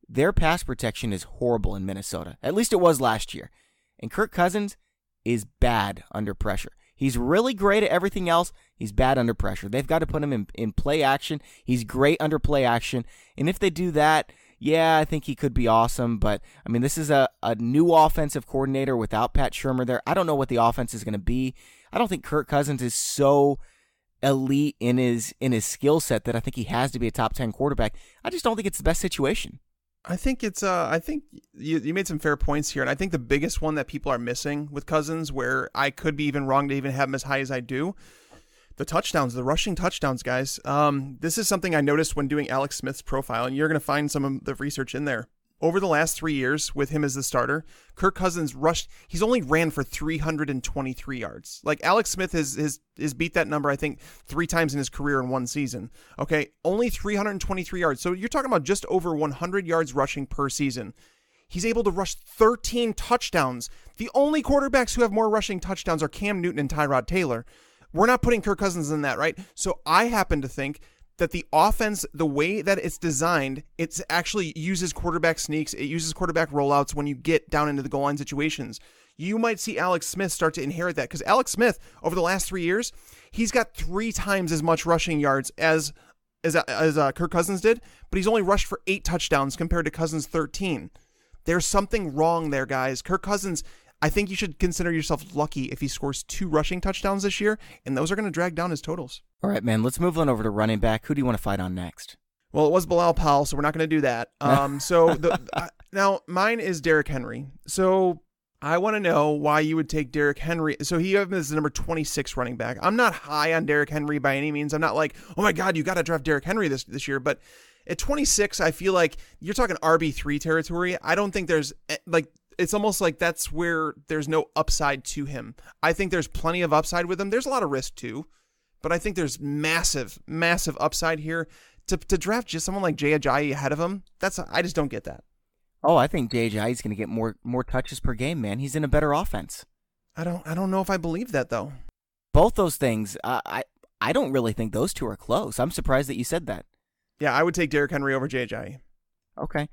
Their pass protection is horrible in Minnesota. At least it was last year. And Kirk Cousins is bad under pressure. He's really great at everything else. He's bad under pressure. They've got to put him in play action. He's great under play action. And if they do that, yeah, I think he could be awesome. But, I mean, this is a new offensive coordinator without Pat Shurmur there. I don't know what the offense is going to be. I don't think Kirk Cousins is so elite in his skill set that I think he has to be a top 10 quarterback. I just don't think it's the best situation. I think it's I think you made some fair points here, and I think the biggest one that people are missing with Cousins, where I could be even wrong to even have him as high as I do, the touchdowns, the rushing touchdowns, guys. This is something I noticed when doing Alex Smith's profile, and you're going to find some of the research in there. Over the last 3 years with him as the starter, Kirk Cousins he's only ran for 323 yards. Like, Alex Smith has beat that number, I think, 3 times in his career in one season. Okay, only 323 yards. So you're talking about just over 100 yards rushing per season. He's able to rush 13 touchdowns. The only quarterbacks who have more rushing touchdowns are Cam Newton and Tyrod Taylor. We're not putting Kirk Cousins in that, right? So I happen to think that the offense, the way that it's designed, it actually uses quarterback sneaks. It uses quarterback rollouts when you get down into the goal line situations. You might see Alex Smith start to inherit that, because Alex Smith, over the last 3 years, he's got 3 times as much rushing yards as Kirk Cousins did, but he's only rushed for 8 touchdowns compared to Cousins' 13. There's something wrong there, guys. Kirk Cousins, I think you should consider yourself lucky if he scores 2 rushing touchdowns this year, and those are going to drag down his totals. All right, man, let's move on over to running back. Who do you want to fight on next? Well, it was Bilal Powell, so we're not going to do that. Now, mine is Derrick Henry. So I want to know why you would take Derrick Henry. So he has him as the number 26 running back. I'm not high on Derrick Henry by any means. I'm not like, oh my God, you got to draft Derrick Henry this year. But at 26, I feel like you're talking RB3 territory. I don't think there's it's almost like that's where there's no upside to him. I think there's plenty of upside with him. There's a lot of risk too, but I think there's massive, massive upside here. To draft just someone like Jay Ajayi ahead of him, I just don't get that. Oh, I think Jay Ajayi is going to get more touches per game, man. He's in a better offense. I don't know if I believe that though. both those things, I don't really think those two are close. I'm surprised that you said that. Yeah, I would take Derrick Henry over Jay. Okay.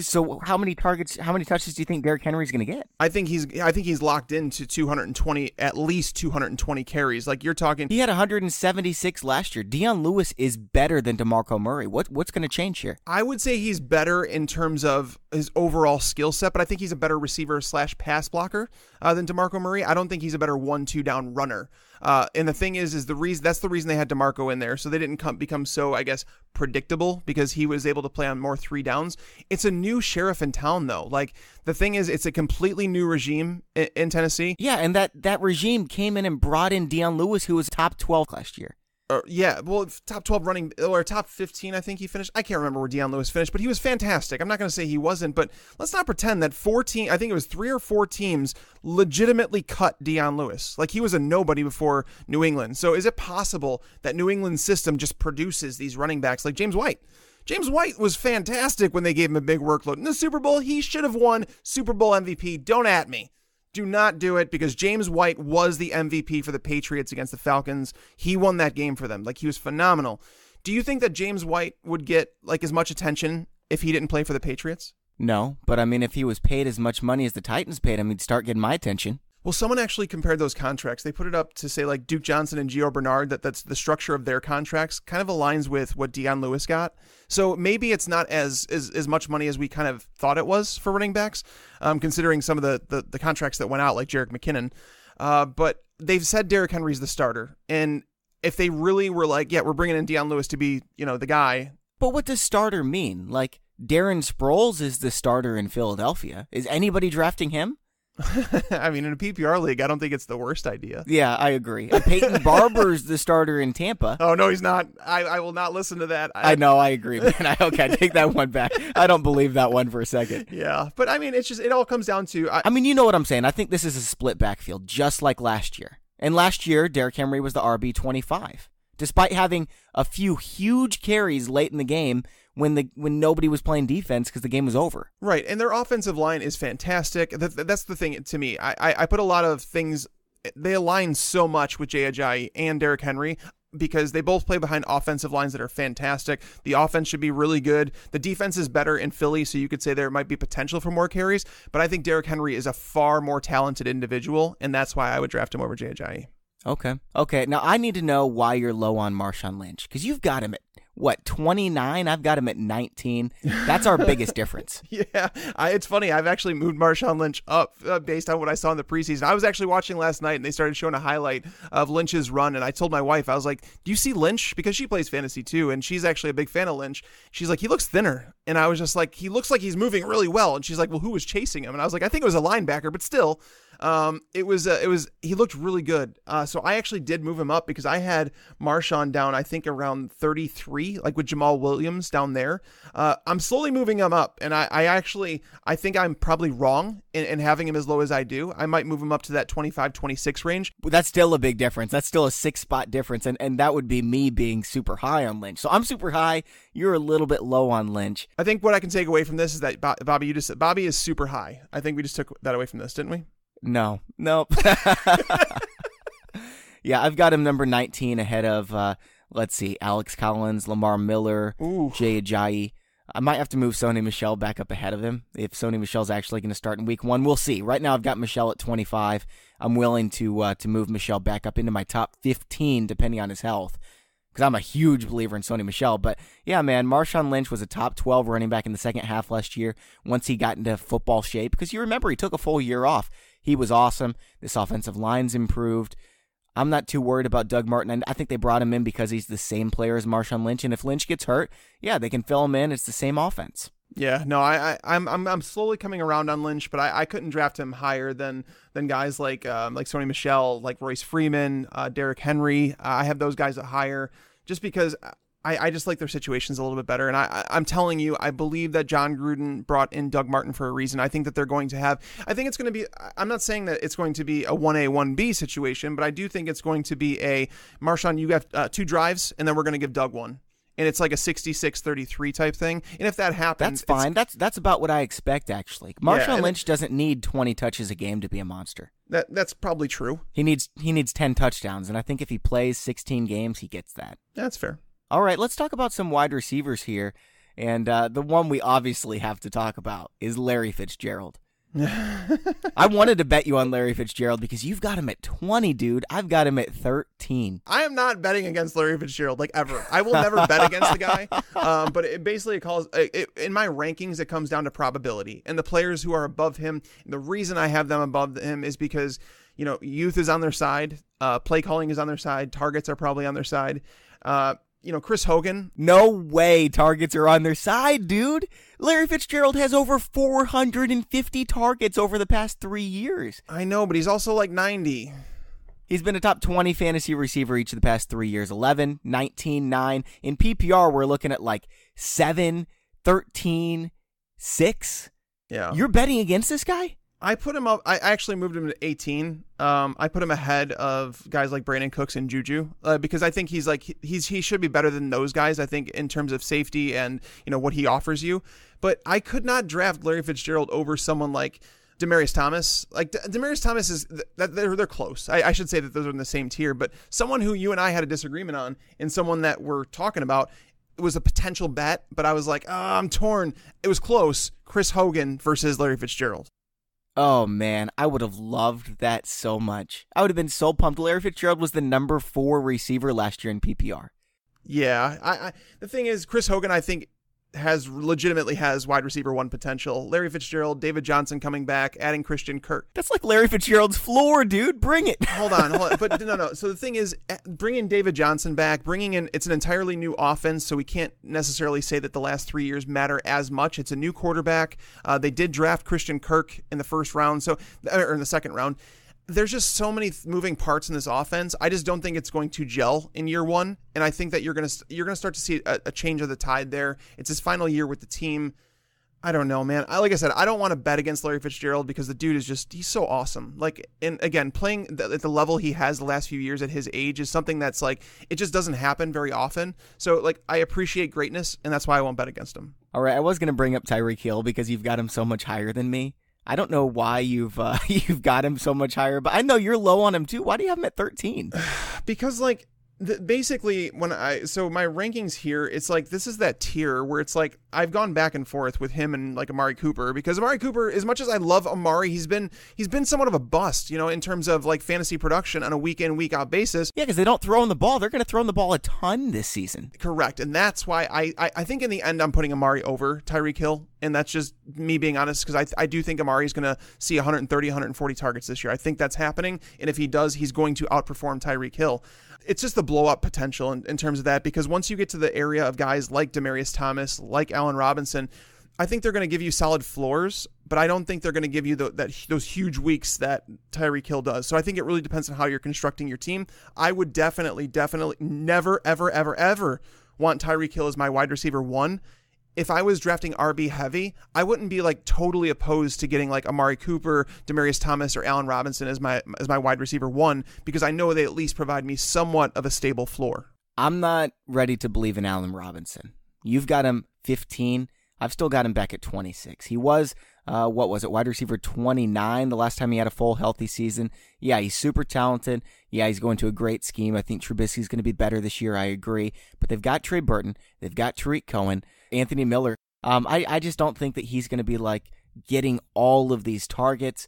So how many touches do you think Derrick Henry's going to get? I think he's locked into 220, at least 220 carries. Like you're talking. He had 176 last year. Deion Lewis is better than DeMarco Murray. What's going to change here? I would say he's better in terms of his overall skill set, but I think he's a better receiver / pass blocker than DeMarco Murray. I don't think he's a better 1-2 down runner. And the thing is that's the reason they had DeMarco in there, so they didn't become so, I guess, predictable, because he was able to play on more 3 downs. It's a new sheriff in town, though. Like, the thing is, it's a completely new regime in Tennessee. Yeah, and that regime came in and brought in Deion Lewis, who was top 12 last year. Yeah, well, top 12 running, or top 15, I think he finished. I can't remember where Deion Lewis finished, but he was fantastic. I'm not going to say he wasn't, but let's not pretend that 14, I think it was 3 or 4 teams legitimately cut Deion Lewis. Like, he was a nobody before New England. So is it possible that New England's system just produces these running backs like James White? James White was fantastic when they gave him a big workload. In the Super Bowl, he should have won Super Bowl MVP. Don't at me. Do not do it, because James White was the MVP for the Patriots against the Falcons. He won that game for them. Like, he was phenomenal. Do you think that James White would get like as much attention if he didn't play for the Patriots? No, but I mean, if he was paid as much money as the Titans paid him, he'd start getting my attention. Well, someone actually compared those contracts. They put it up to say, like, Duke Johnson and Gio Bernard, that's the structure of their contracts kind of aligns with what Deion Lewis got. So maybe it's not as much money as we kind of thought it was for running backs, considering some of the contracts that went out, like Jerick McKinnon. But they've said Derrick Henry's the starter. And if they really were like, yeah, we're bringing in Deion Lewis to be, the guy. But what does starter mean? Like, Darren Sproles is the starter in Philadelphia. Is anybody drafting him? I mean, in a PPR league, I don't think it's the worst idea. Yeah, I agree. Peyton Barber's the starter in Tampa. Oh, no, he's not. I will not listen to that. I know, I agree, man. I take that one back. I don't believe that one for a second. Yeah, but I mean, it all comes down to... I mean, you know what I'm saying. I think this is a split backfield, just like last year. And last year, Derrick Henry was the RB25. Despite having a few huge carries late in the game when nobody was playing defense because the game was over. Right, and their offensive line is fantastic. That's the thing to me. I put a lot of things, they align so much with Jay Ajayi and Derrick Henry because they both play behind offensive lines that are fantastic. The offense should be really good. The defense is better in Philly, so you could say there might be potential for more carries, but I think Derrick Henry is a far more talented individual, and that's why I would draft him over Jay Ajayi. Okay. Now, I need to know why you're low on Marshawn Lynch, because you've got him at, 29? I've got him at 19. That's our biggest difference. Yeah, it's funny. I've actually moved Marshawn Lynch up based on what I saw in the preseason. I was actually watching last night, and they started showing a highlight of Lynch's run, and I told my wife, I was like, do you see Lynch? Because she plays fantasy too, and she's actually a big fan of Lynch. She's like, he looks thinner. And I was just like, he looks like he's moving really well. And she's like, well, who was chasing him? And I was like, I think it was a linebacker, but still, he looked really good. So I actually did move him up because I had Marshawn down, I think around 33, like with Jamal Williams down there. I'm slowly moving him up, and I think I'm probably wrong in having him as low as I do. I might move him up to that 25, 26 range. But that's still a big difference. That's still a 6-spot difference, and that would be me being super high on Lynch. So I'm super high. You're a little bit low on Lynch. I think what I can take away from this is that Bobby, you just said Bobby is super high. I think we just took that away from this, didn't we? No. Yeah, I've got him number 19 ahead of, let's see, Alex Collins, Lamar Miller, Jay Ajayi. I might have to move Sony Michel back up ahead of him if Sony Michel's actually going to start in week 1. We'll see. Right now I've got Michel at 25. I'm willing to move Michel back up into my top 15 depending on his health, because I'm a huge believer in Sony Michel. But yeah, man, Marshawn Lynch was a top 12 running back in the second half last year once he got into football shape, because you remember he took a full year off. He was awesome. This offensive line's improved. I'm not too worried about Doug Martin, and I think they brought him in because he's the same player as Marshawn Lynch, and if Lynch gets hurt, yeah, they can fill him in. It's the same offense. Yeah, no, I'm slowly coming around on Lynch, but I couldn't draft him higher than guys like Sony Michel, like Royce Freeman, Derrick Henry. I have those guys at higher just because I just like their situations a little bit better. And I'm telling you, I believe that John Gruden brought in Doug Martin for a reason. I think that they're going to have, I'm not saying that it's going to be a 1A, 1B situation, but I do think it's going to be a Marshawn, you have 2 drives, and then we're going to give Doug one. and it's like a 66-33 type thing. And if that happens, that's fine. That's about what I expect, actually. Marshawn Lynch doesn't need 20 touches a game to be a monster. That's probably true. He needs 10 touchdowns, and I think if he plays 16 games, he gets that. That's fair. All right, let's talk about some wide receivers here. And the one we obviously have to talk about is Larry Fitzgerald. I wanted to bet you on Larry Fitzgerald because you've got him at 20, dude. I've got him at 13. I am not betting against Larry Fitzgerald, like, ever. I will never bet against the guy. But it basically in my rankings, it comes down to probability. And the players who are above him, the reason I have them above him is because, youth is on their side. Play calling is on their side. Targets are probably on their side. Chris Hogan. No way targets are on their side, dude. Larry Fitzgerald has over 450 targets over the past 3 years. I know, but he's also like 90. He's been a top 20 fantasy receiver each of the past 3 years. 11, 19, 9. In PPR, we're looking at like 7, 13, 6. Yeah. You're betting against this guy? I put him up. I actually moved him to 18. I put him ahead of guys like Brandon Cooks and Juju because I think he should be better than those guys. I think in terms of safety and what he offers you. But I could not draft Larry Fitzgerald over someone like Demaryius Thomas. Like Demaryius Thomas is that they're close. I should say that those are in the same tier. But someone who you and I had a disagreement on, and someone that we're talking about. It was a potential bet, but I was like, I'm torn. It was close. Chris Hogan versus Larry Fitzgerald. Oh, man, I would have loved that so much. I would have been so pumped. Larry Fitzgerald was the number 4 receiver last year in PPR. Yeah, the thing is, Chris Hogan, I think, legitimately has wide receiver 1 potential. Larry Fitzgerald, David Johnson coming back, adding Christian Kirk. That's like Larry Fitzgerald's floor, dude. Bring it. Hold on. But no. So the thing is, bringing David Johnson back, it's an entirely new offense, so we can't necessarily say that the last 3 years matter as much. It's a new quarterback. They did draft Christian Kirk in the first round, or in the second round. There's just so many moving parts in this offense. I just don't think it's going to gel in year 1, and I think that you're gonna start to see a change of the tide there. It's his final year with the team. I don't know, man. Like I said, I don't want to bet against Larry Fitzgerald because the dude he's so awesome. Like, and again, playing at the level he has the last few years at his age is something that's like, it just doesn't happen very often. So like, I appreciate greatness, and that's why I won't bet against him. All right, I was going to bring up Tyreek Hill because you've got him so much higher than me. I don't know why you've got him so much higher, but I know you're low on him too. Why do you have him at 13? Because like basically my rankings here, it's like this is that tier where it's like I've gone back and forth with him and like Amari Cooper, because Amari Cooper, as much as I love Amari, he's been somewhat of a bust, in terms of like fantasy production on a week in, week out basis. Yeah, because they don't throw him the ball. They're going to throw him the ball a ton this season. Correct. And that's why I think in the end I'm putting Amari over Tyreek Hill. And that's just me being honest, because I do think Amari's going to see 130, 140 targets this year. I think that's happening. And if he does, he's going to outperform Tyreek Hill. It's just the blow-up potential in terms of that, because once you get to the area of guys like Demaryius Thomas, like Allen Robinson, I think they're going to give you solid floors, but I don't think they're going to give you those huge weeks that Tyreek Hill does. So I think it really depends on how you're constructing your team. I would definitely never, ever, ever, ever want Tyreek Hill as my wide receiver 1. If I was drafting RB heavy, I wouldn't be like totally opposed to getting like Amari Cooper, Demaryius Thomas, or Allen Robinson as my wide receiver 1, because I know they at least provide me somewhat of a stable floor. I'm not ready to believe in Allen Robinson. You've got him 15. I've still got him back at 26. He was, wide receiver 29 the last time he had a full healthy season. Yeah, he's super talented. Yeah, he's going to a great scheme. I think Trubisky's going to be better this year. I agree. But they've got Trey Burton. They've got Tariq Cohen, Anthony Miller. I just don't think that he's going to be like getting all of these targets.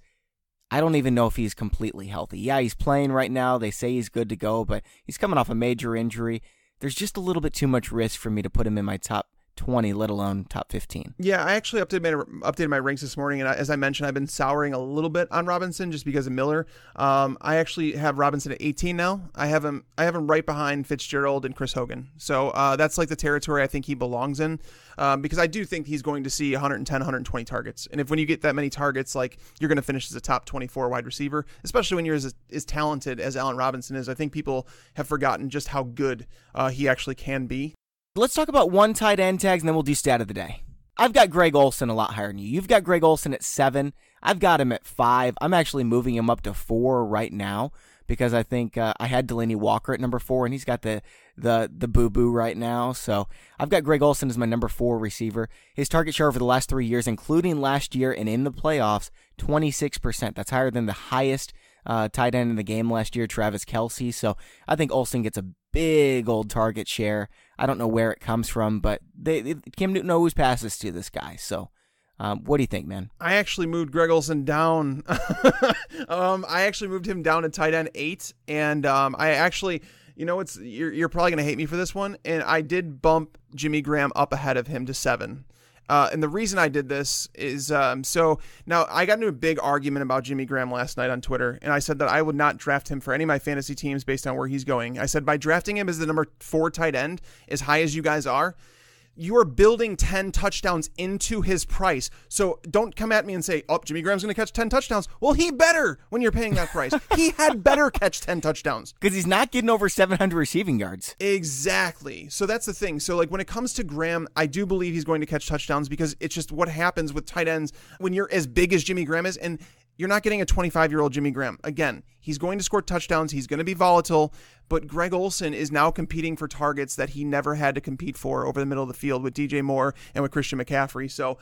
I don't even know if he's completely healthy. Yeah, he's playing right now. They say he's good to go, but he's coming off a major injury. There's just a little bit too much risk for me to put him in my top 20, let alone top 15. Yeah, I actually updated my ranks this morning, and as I mentioned, I've been souring a little bit on Robinson just because of Miller. I actually have Robinson at 18 now. I have him right behind Fitzgerald and Chris Hogan. So that's like the territory I think he belongs in, because I do think he's going to see 110, 120 targets. And when you get that many targets, like, you're going to finish as a top 24 wide receiver, especially when you're as talented as Allen Robinson is. I think people have forgotten just how good he actually can be. Let's talk about one tight end tags, and then we'll do stat of the day. I've got Greg Olsen a lot higher than you. You've got Greg Olsen at 7. I've got him at 5. I'm actually moving him up to 4 right now because I think I had Delaney Walker at number 4, and he's got the boo-boo right now. So I've got Greg Olsen as my number 4 receiver. His target share over the last 3 years, including last year and in the playoffs, 26%. That's higher than the highest tight end in the game last year, Travis Kelce. So I think Olsen gets a big old target share. I don't know where it comes from, but Cam Newton always passes to this guy. So what do you think, man? I actually moved Greg Olsen down. I actually moved him down to tight end 8, and I actually, you're probably gonna hate me for this one, and I did bump Jimmy Graham up ahead of him to 7. And the reason I did this is, so now I got into a big argument about Jimmy Graham last night on Twitter, and I said that I would not draft him for any of my fantasy teams based on where he's going. I said, by drafting him as the number 4 tight end, as high as you guys are, you are building 10 touchdowns into his price. So don't come at me and say, oh, Jimmy Graham's going to catch 10 touchdowns. Well, he better when you're paying that price. He had better catch 10 touchdowns. Because he's not getting over 700 receiving yards. Exactly. So that's the thing. So like when it comes to Graham, I do believe he's going to catch touchdowns because it's just what happens with tight ends when you're as big as Jimmy Graham is. And you're not getting a 25-year-old Jimmy Graham. Again, he's going to score touchdowns. He's going to be volatile. But Greg Olsen is now competing for targets that he never had to compete for over the middle of the field with DJ Moore and with Christian McCaffrey. So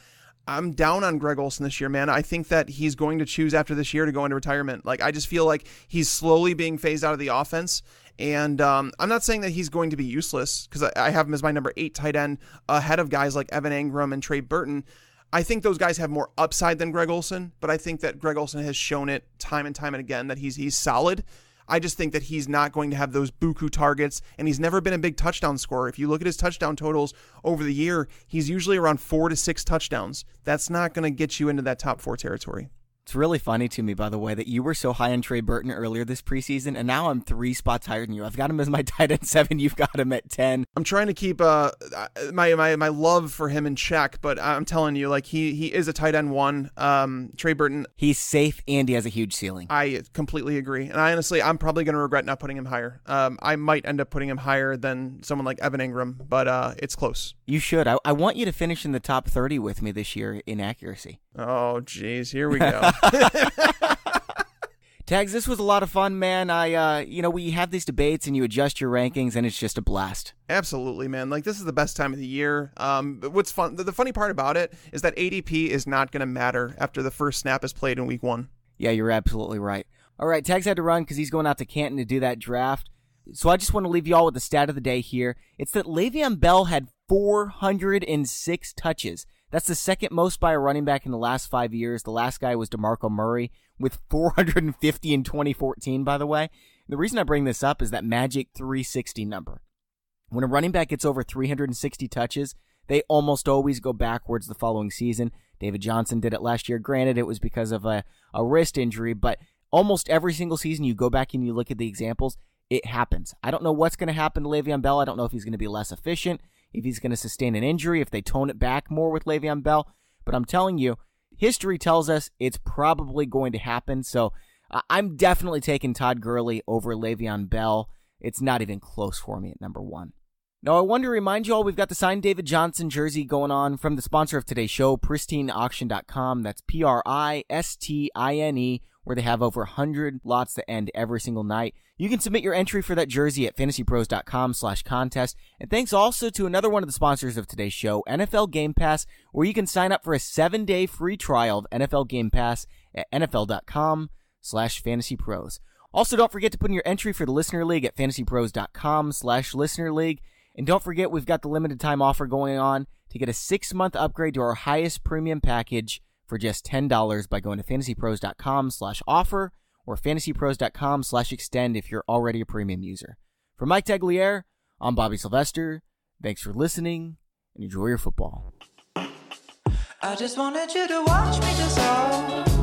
I'm down on Greg Olsen this year, man. I think that he's going to choose after this year to go into retirement. Like, I just feel like he's slowly being phased out of the offense. And I'm not saying that he's going to be useless because I have him as my number 8 tight end ahead of guys like Evan Engram and Trey Burton. I think those guys have more upside than Greg Olsen, but I think that Greg Olsen has shown it time and time and again that he's solid. I just think that he's not going to have those buku targets, and he's never been a big touchdown scorer. If you look at his touchdown totals over the year, he's usually around 4 to 6 touchdowns. That's not going to get you into that top 4 territory. It's really funny to me, by the way, that you were so high on Trey Burton earlier this preseason, and now I'm 3 spots higher than you. I've got him as my tight end 7. You've got him at 10. I'm trying to keep my love for him in check, but I'm telling you, like he is a tight end 1. Trey Burton, he's safe and he has a huge ceiling. I completely agree, and I'm probably going to regret not putting him higher. I might end up putting him higher than someone like Evan Engram, but it's close. You should. I want you to finish in the top 30 with me this year in accuracy. Oh, geez, here we go. Tags, this was a lot of fun, man. We have these debates and you adjust your rankings and it's just a blast. Absolutely, man. Like, this is the best time of the year. What's fun? The funny part about it is that ADP is not going to matter after the first snap is played in week 1. Yeah, you're absolutely right. All right, Tags had to run because he's going out to Canton to do that draft. So I just want to leave you all with the stat of the day here. It's that Le'Veon Bell had 406 touches. That's the second most by a running back in the last 5 years. The last guy was DeMarco Murray with 450 in 2014, by the way. The reason I bring this up is that magic 360 number. When a running back gets over 360 touches, they almost always go backwards the following season. David Johnson did it last year. Granted, it was because of a wrist injury, but almost every single season you go back and you look at the examples, it happens. I don't know what's going to happen to Le'Veon Bell. I don't know if he's going to be less efficient, if he's going to sustain an injury, if they tone it back more with Le'Veon Bell. But I'm telling you, history tells us it's probably going to happen. So I'm definitely taking Todd Gurley over Le'Veon Bell. It's not even close for me at number 1. Now, I want to remind you all, we've got the signed David Johnson jersey going on from the sponsor of today's show, PristineAuction.com. That's PRISTINE, where they have over 100 lots that end every single night. You can submit your entry for that jersey at FantasyPros.com/contest. And thanks also to another one of the sponsors of today's show, NFL Game Pass, where you can sign up for a 7-day free trial of NFL Game Pass at NFL.com/FantasyPros. Also, don't forget to put in your entry for the Listener League at FantasyPros.com/Listener League. And don't forget, we've got the limited time offer going on to get a 6-month upgrade to our highest premium package for just $10 by going to FantasyPros.com/offer or FantasyPros.com/extend if you're already a premium user. For Mike Tagliere, I'm Bobby Sylvester. Thanks for listening and enjoy your football. I just wanted you to watch me dissolve.